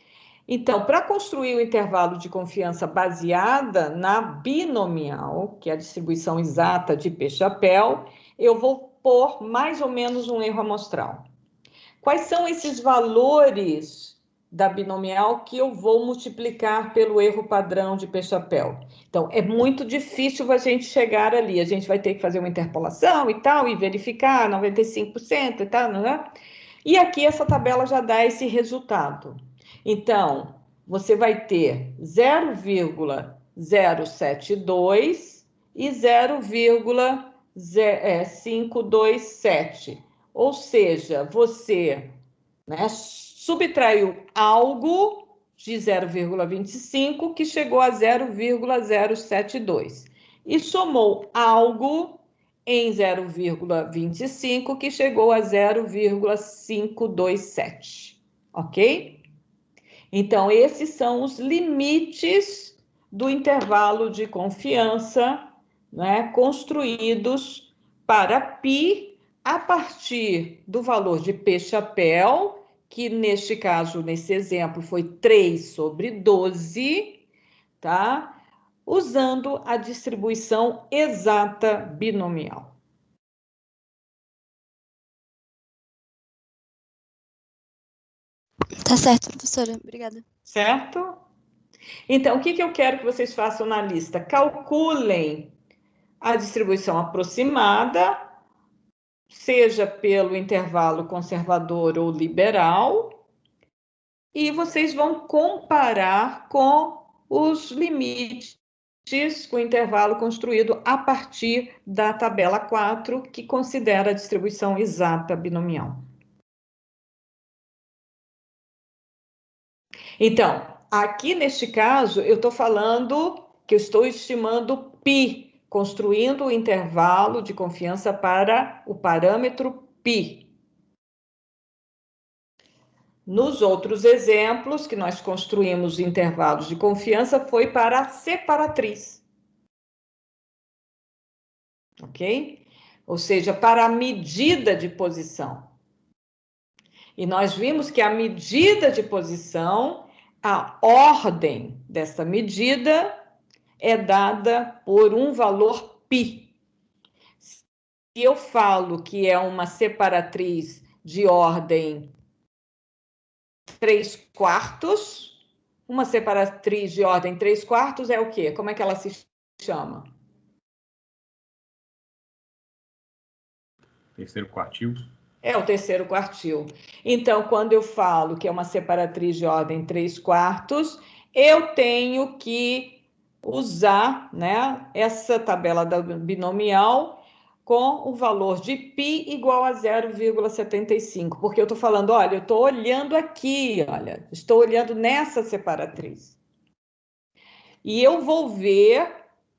Então, para construir o intervalo de confiança baseada na binomial, que é a distribuição exata de P-chapéu, eu vou pôr mais ou menos um erro amostral. Quais são esses valores da binomial que eu vou multiplicar pelo erro padrão de P-chapéu? Então, é muito difícil a gente chegar ali. A gente vai ter que fazer uma interpolação e tal, e verificar 95% e tal, né? E aqui essa tabela já dá esse resultado. Então, você vai ter 0,072 e 0,527. Ou seja, você, né, subtraiu algo de 0,25 que chegou a 0,072 e somou algo em 0,25 que chegou a 0,527, ok? Então, esses são os limites do intervalo de confiança, né, construídos para π a partir do valor de P-chapéu, que neste caso, nesse exemplo, foi 3 sobre 12, tá? Usando a distribuição exata binomial. Tá certo, professora. Obrigada. Certo? Então, o que eu quero que vocês façam na lista? Calculem a distribuição aproximada, seja pelo intervalo conservador ou liberal, e vocês vão comparar com os limites com o intervalo construído a partir da tabela 4, que considera a distribuição exata binomial. Então, aqui neste caso, eu estou falando que eu estou estimando π, construindo o intervalo de confiança para o parâmetro π. Nos outros exemplos que nós construímos intervalos de confiança foi para a separatriz. Ok? Ou seja, para a medida de posição. E nós vimos que a medida de posição, a ordem dessa medida é dada por um valor π. Se eu falo que é uma separatriz de ordem 3/4, uma separatriz de ordem 3/4 é o quê? Como é que ela se chama? Terceiro quartil. É o terceiro quartil. Então, quando eu falo que é uma separatriz de ordem 3/4, eu tenho que usar, né, essa tabela da binomial com o valor de π igual a 0,75, porque eu estou falando, olha, eu estou olhando aqui, olha, estou olhando nessa separatriz. E eu vou ver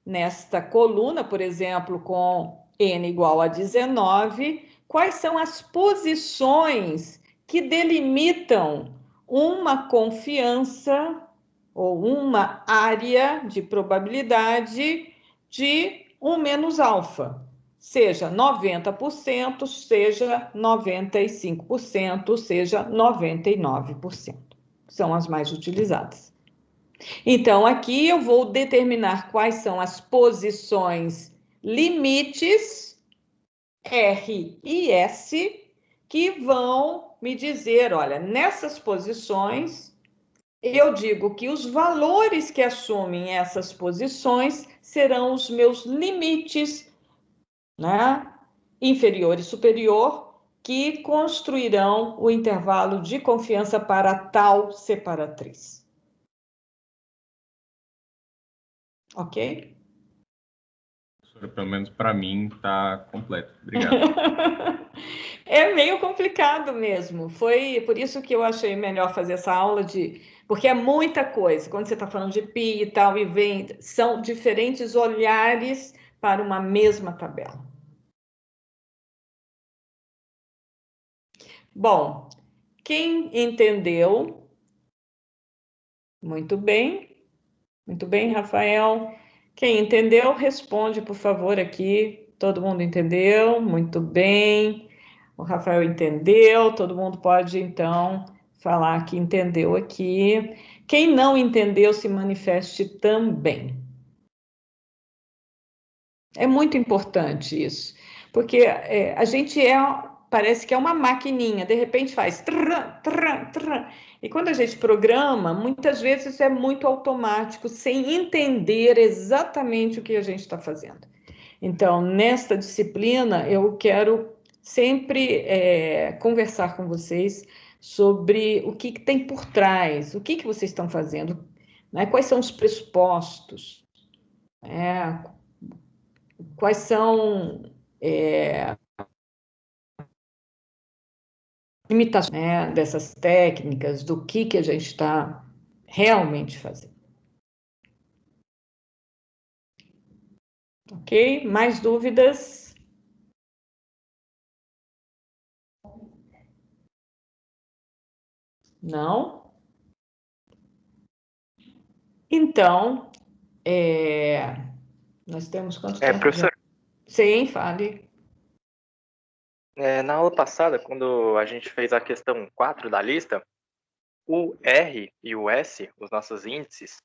nesta coluna, por exemplo, com n igual a 19, quais são as posições que delimitam uma confiança ou uma área de probabilidade de 1 menos alfa, seja 90%, seja 95%, seja 99%. São as mais utilizadas. Então, aqui eu vou determinar quais são as posições limites R e S que vão me dizer, olha, nessas posições, eu digo que os valores que assumem essas posições serão os meus limites, né, inferior e superior, que construirão o intervalo de confiança para tal separatriz. Ok? Pelo menos para mim está completo. Obrigado. É meio complicado mesmo. Foi por isso que eu achei melhor fazer essa aula porque é muita coisa. Quando você está falando de π e tal, e vem, são diferentes olhares para uma mesma tabela. Bom, quem entendeu? Muito bem, Rafael. Quem entendeu, responde, por favor, aqui. Todo mundo entendeu? Muito bem. O Rafael entendeu, todo mundo pode, então, falar que entendeu aqui. Quem não entendeu, se manifeste também. É muito importante isso, porque a gente parece que é uma maquininha, de repente faz trrr, trrr, trrr, e quando a gente programa, muitas vezes é muito automático, sem entender exatamente o que a gente está fazendo. Então, nesta disciplina, eu quero sempre conversar com vocês sobre o que tem por trás, o que vocês estão fazendo, né? Quais são os pressupostos, quais são limitações, né, dessas técnicas, do que a gente está realmente fazendo. Ok? Mais dúvidas? Não? Então, nós temos quanto tempo? Professor, Sim, fale. na aula passada, quando a gente fez a questão 4 da lista, o R e o S, os nossos índices,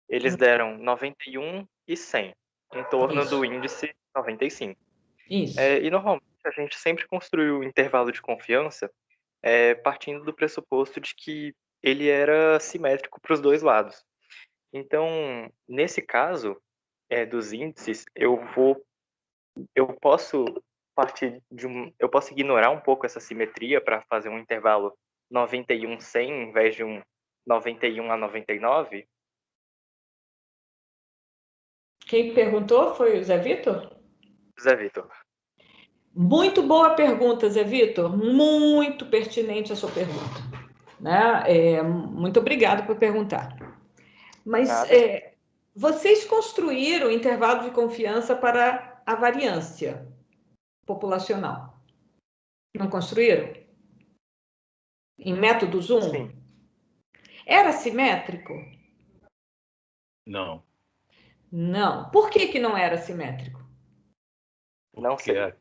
eles deram 91 e 100, em torno do índice 95. Isso. E normalmente a gente sempre construiu o intervalo de confiança partindo do pressuposto de que ele era simétrico para os dois lados. Então, nesse caso dos índices, eu posso eu posso ignorar um pouco essa simetria para fazer um intervalo 91-100 em vez de um 91 a 99? Quem perguntou foi o Zé Vitor? Zé Vitor. Muito boa pergunta, Zé Vitor. Muito pertinente a sua pergunta. Né? Muito obrigado por perguntar. Mas vocês construíram intervalo de confiança para a variância populacional. Não construíram? Em método Zoom? Sim. Era simétrico? Não. Não. Por que não era simétrico? Não Porque sei. a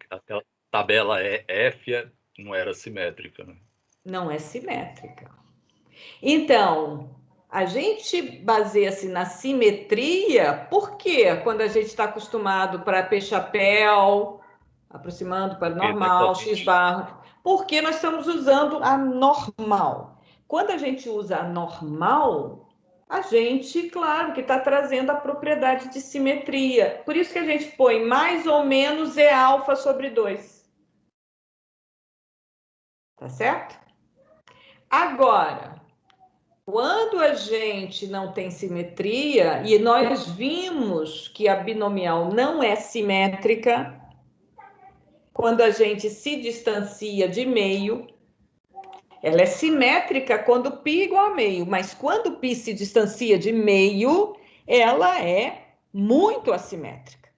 tabela F não era simétrica, né? Não é simétrica. Então, a gente baseia-se na simetria, por quê? Quando a gente está acostumado para P chapéu, aproximando para normal, X barra, porque nós estamos usando a normal. Quando a gente usa a normal, a gente, claro, que está trazendo a propriedade de simetria. Por isso que a gente põe mais ou menos E alfa sobre 2. Tá certo? Agora, quando a gente não tem simetria, e nós vimos que a binomial não é simétrica, quando a gente se distancia de meio, ela é simétrica quando π igual a meio, mas quando π se distancia de meio, ela é muito assimétrica.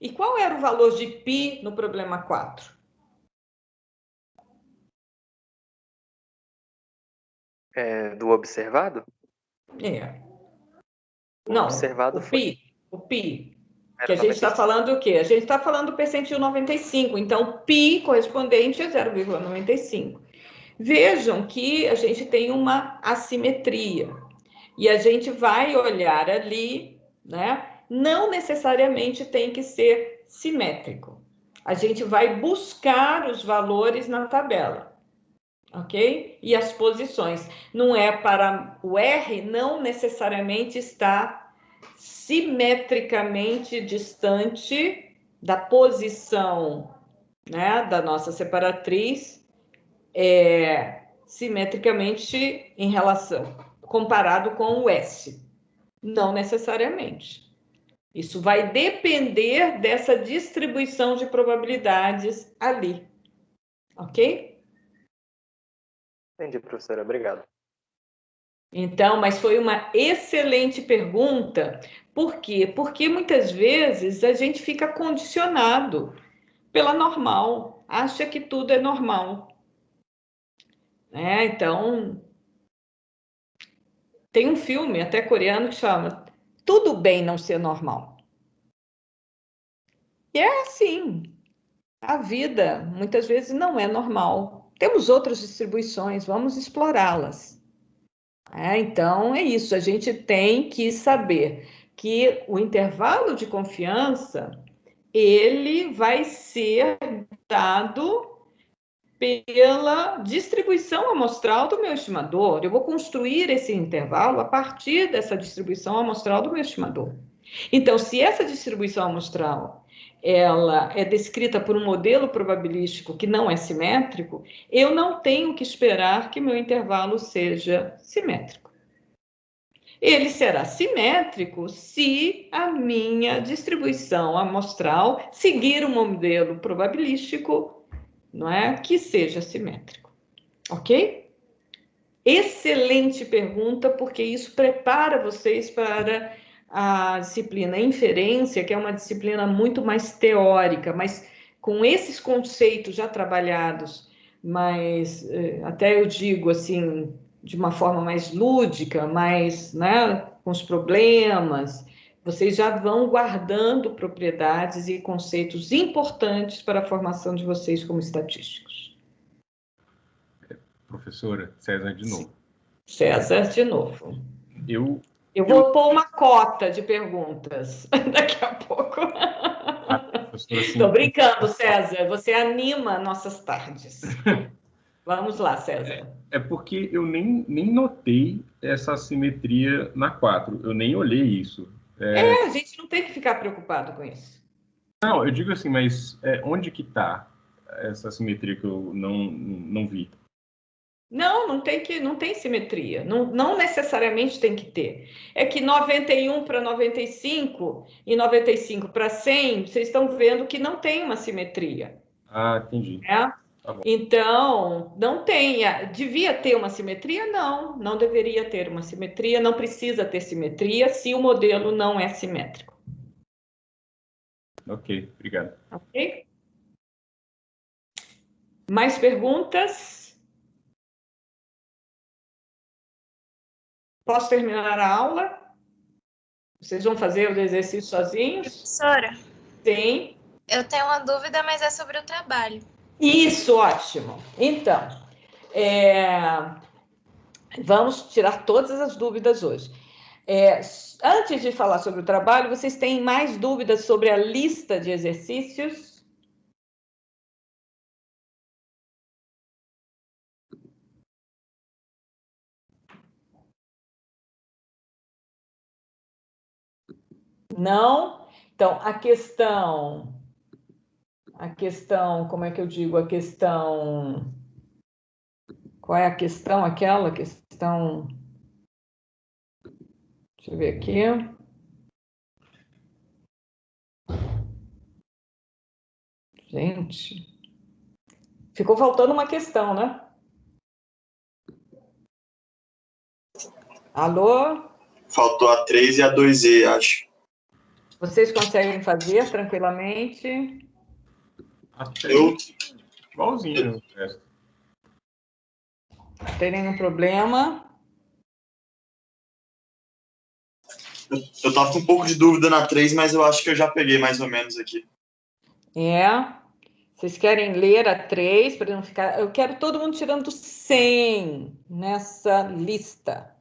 E qual era o valor de π no problema 4? Do observado? Não, observado o π. Que a gente está falando o quê? A gente está falando do percentil 95, então π correspondente é 0,95. Vejam que a gente tem uma assimetria. E a gente vai olhar ali, né? Não necessariamente tem que ser simétrico. A gente vai buscar os valores na tabela. Ok? E as posições. Não é para o R, não necessariamente está simetricamente distante da posição, né, da nossa separatriz, simetricamente em relação, comparado com o S. Não necessariamente. Isso vai depender dessa distribuição de probabilidades ali. Ok? Entendi, professora. Obrigado. Então, mas foi uma excelente pergunta. Por quê? Porque muitas vezes a gente fica condicionado pela normal, acha que tudo é normal. Então, tem um filme até coreano que chama Tudo Bem Não Ser Normal. E é assim, a vida muitas vezes não é normal. Temos outras distribuições, vamos explorá-las. Então, é isso, a gente tem que saber que o intervalo de confiança, ele vai ser dado pela distribuição amostral do meu estimador. Eu vou construir esse intervalo a partir dessa distribuição amostral do meu estimador. Então, se essa distribuição amostral ela é descrita por um modelo probabilístico que não é simétrico, eu não tenho que esperar que meu intervalo seja simétrico. Ele será simétrico se a minha distribuição amostral seguir um modelo probabilístico, não é, que seja simétrico. Ok? Excelente pergunta, porque isso prepara vocês para a disciplina inferência, que é uma disciplina muito mais teórica, mas com esses conceitos já trabalhados, mas até eu digo assim, de uma forma mais lúdica, mais, né, com os problemas, vocês já vão guardando propriedades e conceitos importantes para a formação de vocês como estatísticos. Professora, César de novo. César de novo. Eu vou pôr uma cota de perguntas daqui a pouco. Estou brincando, César. Você anima nossas tardes. Vamos lá, César. É porque eu nem notei essa assimetria na 4. Eu nem olhei isso. A gente não tem que ficar preocupado com isso. Não, eu digo assim, mas onde que está essa assimetria que eu não vi? Não tem simetria. Não necessariamente tem que ter. É que 91 para 95 e 95 para 100, vocês estão vendo que não tem uma simetria. Ah, entendi. Né? Tá bom. Então, não tem. Devia ter uma simetria? Não deveria ter uma simetria. Não precisa ter simetria se o modelo não é simétrico. Ok, obrigado. Ok? Mais perguntas? Posso terminar a aula? Vocês vão fazer o exercício sozinhos? Professora, Sim. eu tenho uma dúvida, mas é sobre o trabalho. Isso, ótimo. Então, vamos tirar todas as dúvidas hoje. Antes de falar sobre o trabalho, vocês têm mais dúvidas sobre a lista de exercícios? Não? Então, a questão, como é que eu digo? Qual é a questão? Aquela questão... Deixa eu ver aqui. Gente, ficou faltando uma questão, né? Alô? Faltou a 3 e a 2E, acho. Vocês conseguem fazer tranquilamente? Eu... Igualzinho o resto. Não tem nenhum problema. Eu tava com um pouco de dúvida na 3, mas eu acho que eu já peguei mais ou menos aqui. Vocês querem ler a 3 para não ficar... Eu quero todo mundo tirando 100 nessa lista.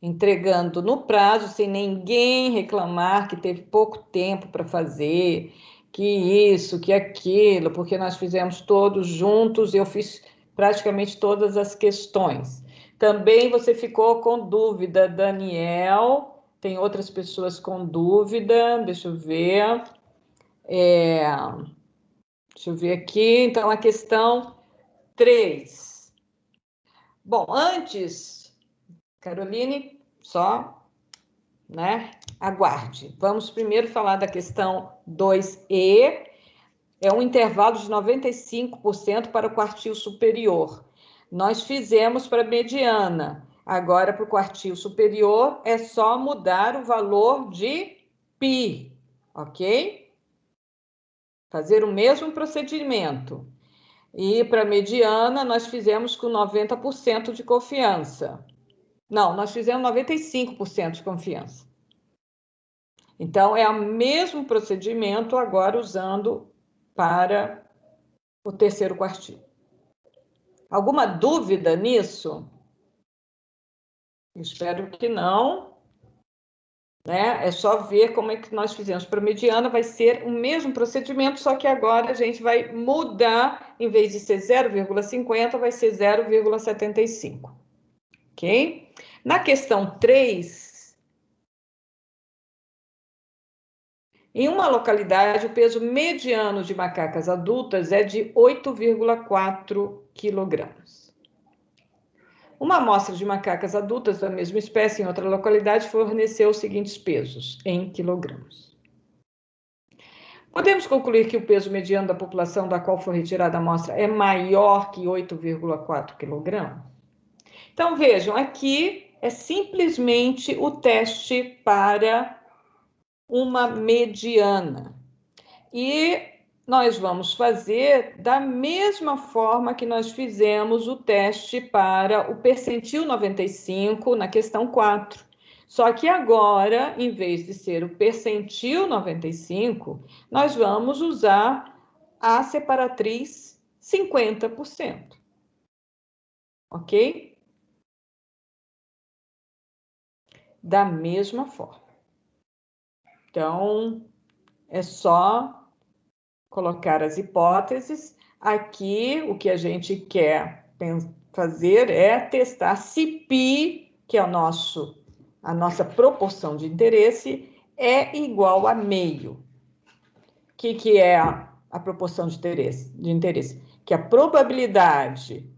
Entregando no prazo, sem ninguém reclamar que teve pouco tempo para fazer, que isso, que aquilo, porque nós fizemos todos juntos, eu fiz praticamente todas as questões. Também você ficou com dúvida, Daniel, tem outras pessoas com dúvida, deixa eu ver. Deixa eu ver aqui, então a questão 3. Bom, antes, Caroline, só, né? Aguarde. Vamos primeiro falar da questão 2E. É um intervalo de 95% para o quartil superior. Nós fizemos para a mediana. Agora, para o quartil superior, é só mudar o valor de π, ok? Fazer o mesmo procedimento. E para a mediana, nós fizemos com 90% de confiança. Não, nós fizemos 95% de confiança. Então, é o mesmo procedimento agora usando para o terceiro quartil. Alguma dúvida nisso? Espero que não. Né? É só ver como é que nós fizemos para a mediana, vai ser o mesmo procedimento, só que agora a gente vai mudar, em vez de ser 0,50, vai ser 0,75. Ok? Na questão 3, em uma localidade, o peso mediano de macacas adultas é de 8,4 quilogramas. Uma amostra de macacas adultas da mesma espécie em outra localidade forneceu os seguintes pesos, em quilogramas. Podemos concluir que o peso mediano da população da qual foi retirada a amostra é maior que 8,4 quilogramas? Então, vejam, aqui é simplesmente o teste para uma mediana. E nós vamos fazer da mesma forma que nós fizemos o teste para o percentil 95 na questão 4. Só que agora, em vez de ser o percentil 95, nós vamos usar a separatriz 50%. Ok? Da mesma forma. Então, é só colocar as hipóteses. Aqui, o que a gente quer fazer é testar se π, que é a nossa proporção de interesse, é igual a meio. O que é a proporção de interesse? Que a probabilidade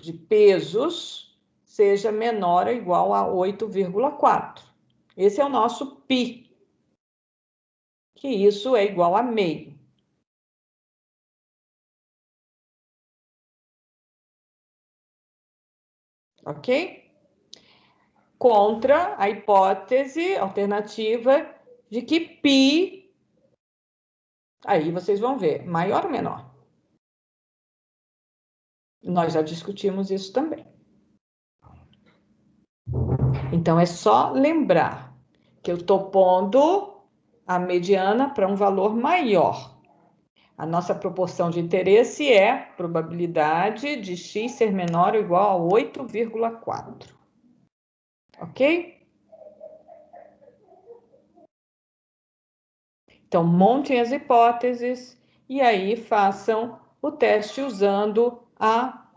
de pesos seja menor ou igual a 8,4. Esse é o nosso π, que isso é igual a meio. Ok? Contra a hipótese alternativa de que π, aí vocês vão ver, maior ou menor? Nós já discutimos isso também. Então, é só lembrar que eu estou pondo a mediana para um valor maior. A nossa proporção de interesse é probabilidade de x ser menor ou igual a 8,4. Ok? Então, montem as hipóteses e aí façam o teste usando a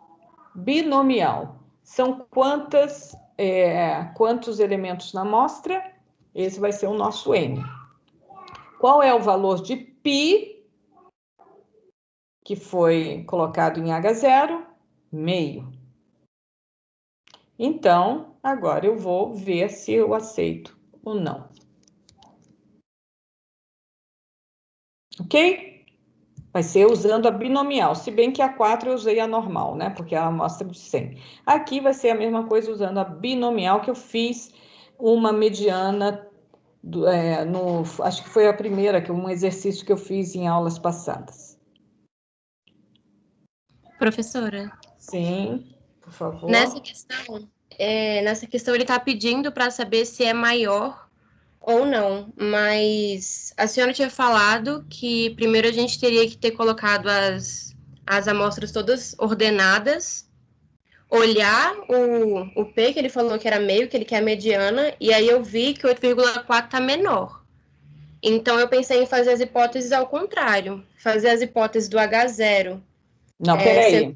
binomial. São quantos elementos na amostra? Esse vai ser o nosso N. Qual é o valor de π que foi colocado em H0? Meio. Então, agora eu vou ver se eu aceito ou não. Ok? Vai ser usando a binomial, se bem que a 4 eu usei a normal, né? Porque é a amostra de 100. Aqui vai ser a mesma coisa usando a binomial, que eu fiz uma mediana, acho que foi a primeira, um exercício que eu fiz em aulas passadas. Professora? Sim, por favor. Nessa questão ele está pedindo para saber se é maior ou não, mas a senhora tinha falado que primeiro a gente teria que ter colocado as amostras todas ordenadas, olhar o P, que ele falou que era meio, que ele quer a mediana, e aí eu vi que 8,4 está menor. Então, eu pensei em fazer as hipóteses ao contrário, fazer as hipóteses do H0. Não, peraí.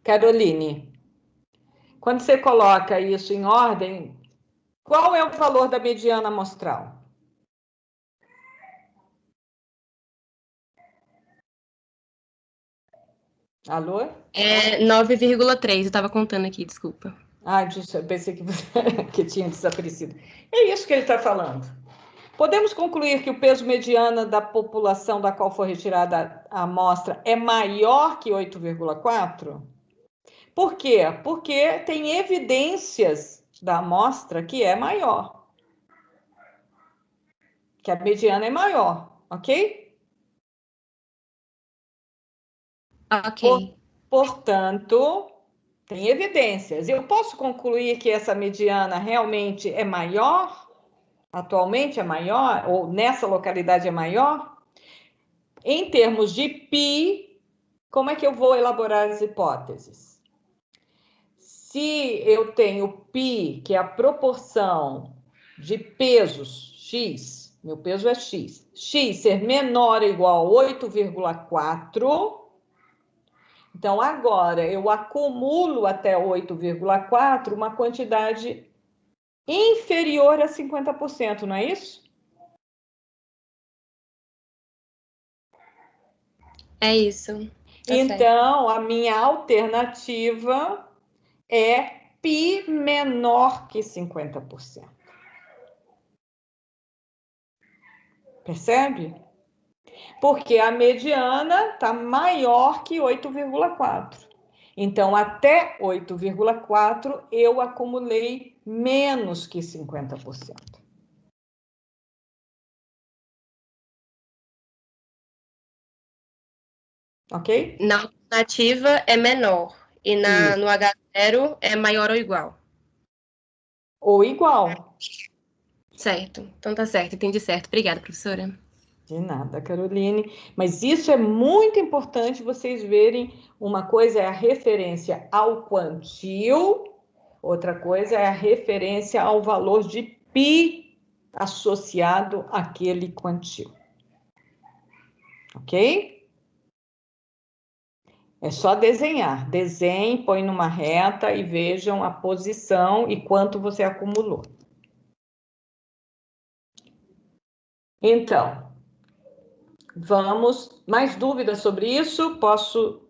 Caroline, quando você coloca isso em ordem, qual é o valor da mediana amostral? Alô? É 9,3, eu estava contando aqui, desculpa. Ah, eu pensei que tinha desaparecido. É isso que ele está falando. Podemos concluir que o peso mediano da população da qual foi retirada a amostra é maior que 8,4? Por quê? Porque tem evidências da amostra que é maior. Que a mediana é maior, ok? Ok. Portanto, tem evidências. Eu posso concluir que essa mediana realmente é maior? Atualmente é maior? Ou nessa localidade é maior? Em termos de π, como é que eu vou elaborar as hipóteses? Se eu tenho π, que é a proporção de pesos x, meu peso é x, x ser menor ou igual a 8,4, então agora eu acumulo até 8,4 uma quantidade inferior a 50%, não é isso? É isso. Então, a minha alternativa é π menor que 50%. Percebe? Porque a mediana está maior que 8,4. Então, até 8,4, eu acumulei menos que 50%. Ok? Na alternativa é menor. E no H0 é maior ou igual. Ou igual. Certo. Então tá certo, entendi certo. Obrigada, professora. De nada, Caroline. Mas isso é muito importante vocês verem. Uma coisa é a referência ao quantio, outra coisa é a referência ao valor de π associado àquele quantio. Ok? É só desenhar. Desenhe, põe numa reta e vejam a posição e quanto você acumulou. Então, vamos. Mais dúvidas sobre isso? Posso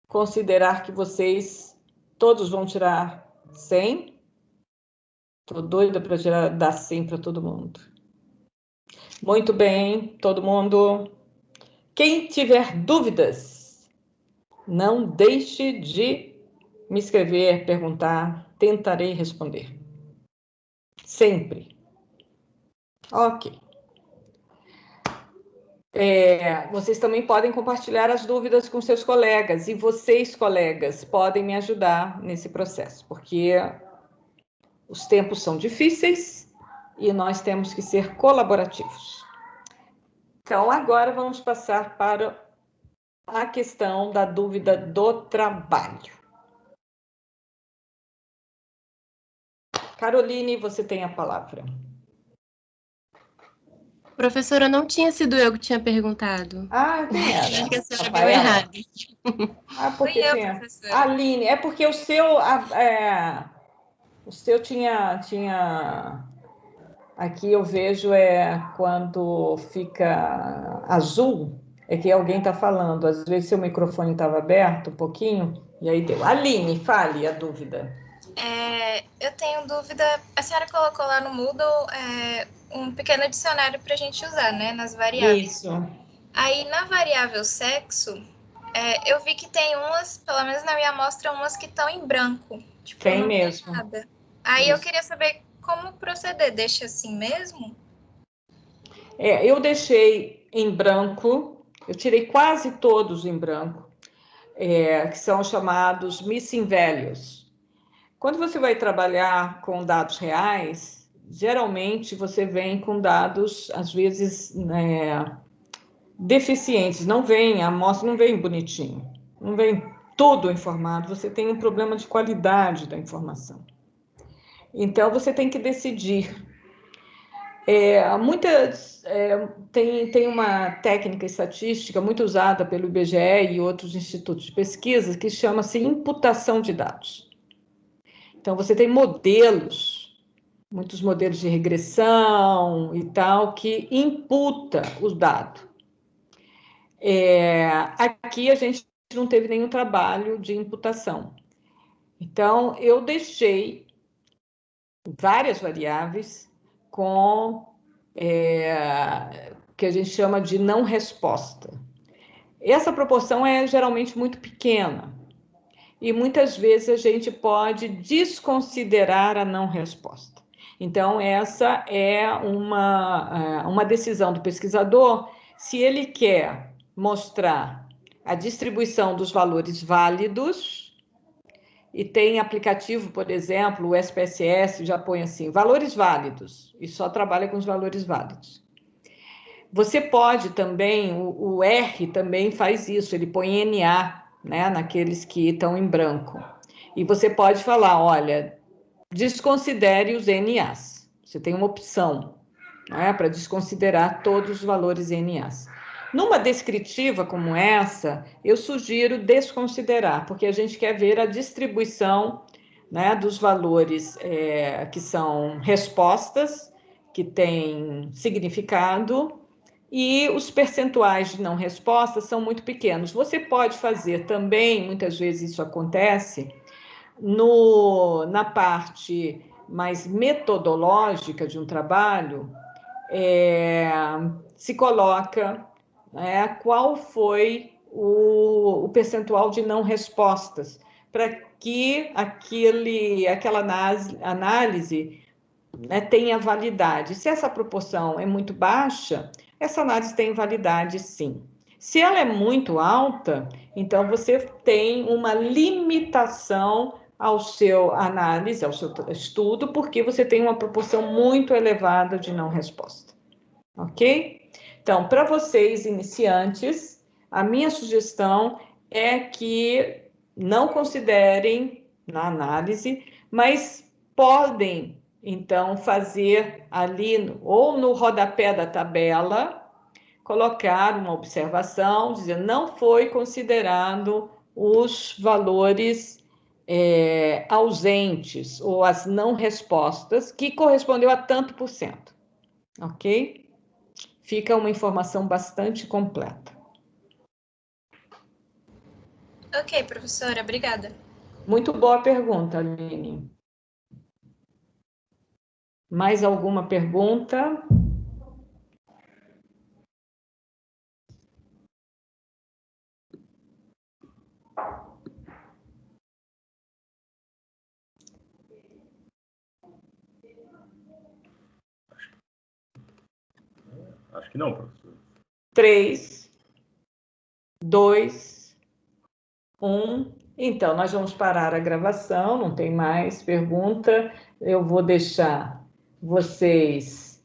considerar que vocês Todos vão tirar 100? Estou doida para dar 100 para todo mundo. Muito bem, todo mundo. Quem tiver dúvidas, não deixe de me escrever, perguntar, tentarei responder. Sempre. Ok. Vocês também podem compartilhar as dúvidas com seus colegas, e vocês, colegas, podem me ajudar nesse processo, porque os tempos são difíceis e nós temos que ser colaborativos. Então, agora vamos passar para a questão da dúvida do trabalho. Caroline, você tem a palavra. Professora, não tinha sido eu que tinha perguntado. Ah, quem era? Acho que a senhora viu errado. Porque tinha... Aline, é porque o seu... O seu tinha... Aqui eu vejo quando fica azul, é que alguém está falando. Às vezes seu microfone estava aberto um pouquinho, e aí deu. Aline, fale a dúvida. Eu tenho dúvida, a senhora colocou lá no Moodle um pequeno dicionário para a gente usar, né, nas variáveis. Isso. Aí, na variável sexo, eu vi que tem umas, pelo menos na minha amostra, umas que estão em branco. Tipo, tem mesmo. Nada. Aí eu queria saber como proceder, deixa assim mesmo? Eu deixei em branco, eu tirei quase todos em branco, que são chamados missing values. Quando você vai trabalhar com dados reais, geralmente você vem com dados, às vezes, deficientes. A amostra não vem bonitinho, não vem tudo informado, você tem um problema de qualidade da informação. Então, você tem que decidir. Tem uma técnica estatística muito usada pelo IBGE e outros institutos de pesquisa que chama-se imputação de dados. Então, você tem muitos modelos de regressão e tal, que imputa o dado. Aqui a gente não teve nenhum trabalho de imputação. Então, eu deixei várias variáveis com que a gente chama de não resposta. Essa proporção é geralmente muito pequena e muitas vezes a gente pode desconsiderar a não resposta. Então, essa é uma decisão do pesquisador se ele quer mostrar a distribuição dos valores válidos. E tem aplicativo, por exemplo, o SPSS já põe assim, valores válidos, e só trabalha com os valores válidos. Você pode também, o R também faz isso, ele põe NA, né, naqueles que estão em branco. E você pode falar, olha, desconsidere os NAs. Você tem uma opção, né, para desconsiderar todos os valores NAs. Numa descritiva como essa, eu sugiro desconsiderar, porque a gente quer ver a distribuição, né, dos valores que são respostas, que têm significado, e os percentuais de não respostas são muito pequenos. Você pode fazer também, muitas vezes isso acontece, na parte mais metodológica de um trabalho, se coloca qual foi o percentual de não respostas, para que aquela análise tenha validade. Se essa proporção é muito baixa, essa análise tem validade, sim. Se ela é muito alta, então você tem uma limitação ao seu análise, ao seu estudo, porque você tem uma proporção muito elevada de não resposta. Ok? Então, para vocês iniciantes, a minha sugestão é que não considerem na análise, mas podem, então, fazer ali, ou no rodapé da tabela, colocar uma observação, dizendo não foi considerado os valores ausentes, ou as não respostas, que correspondeu a tanto por cento. Ok? Fica uma informação bastante completa. Ok, professora, obrigada. Muito boa pergunta, Aline. Mais alguma pergunta? Acho que não, professor. 3, 2, 1. Então, nós vamos parar a gravação, não tem mais pergunta. Eu vou deixar vocês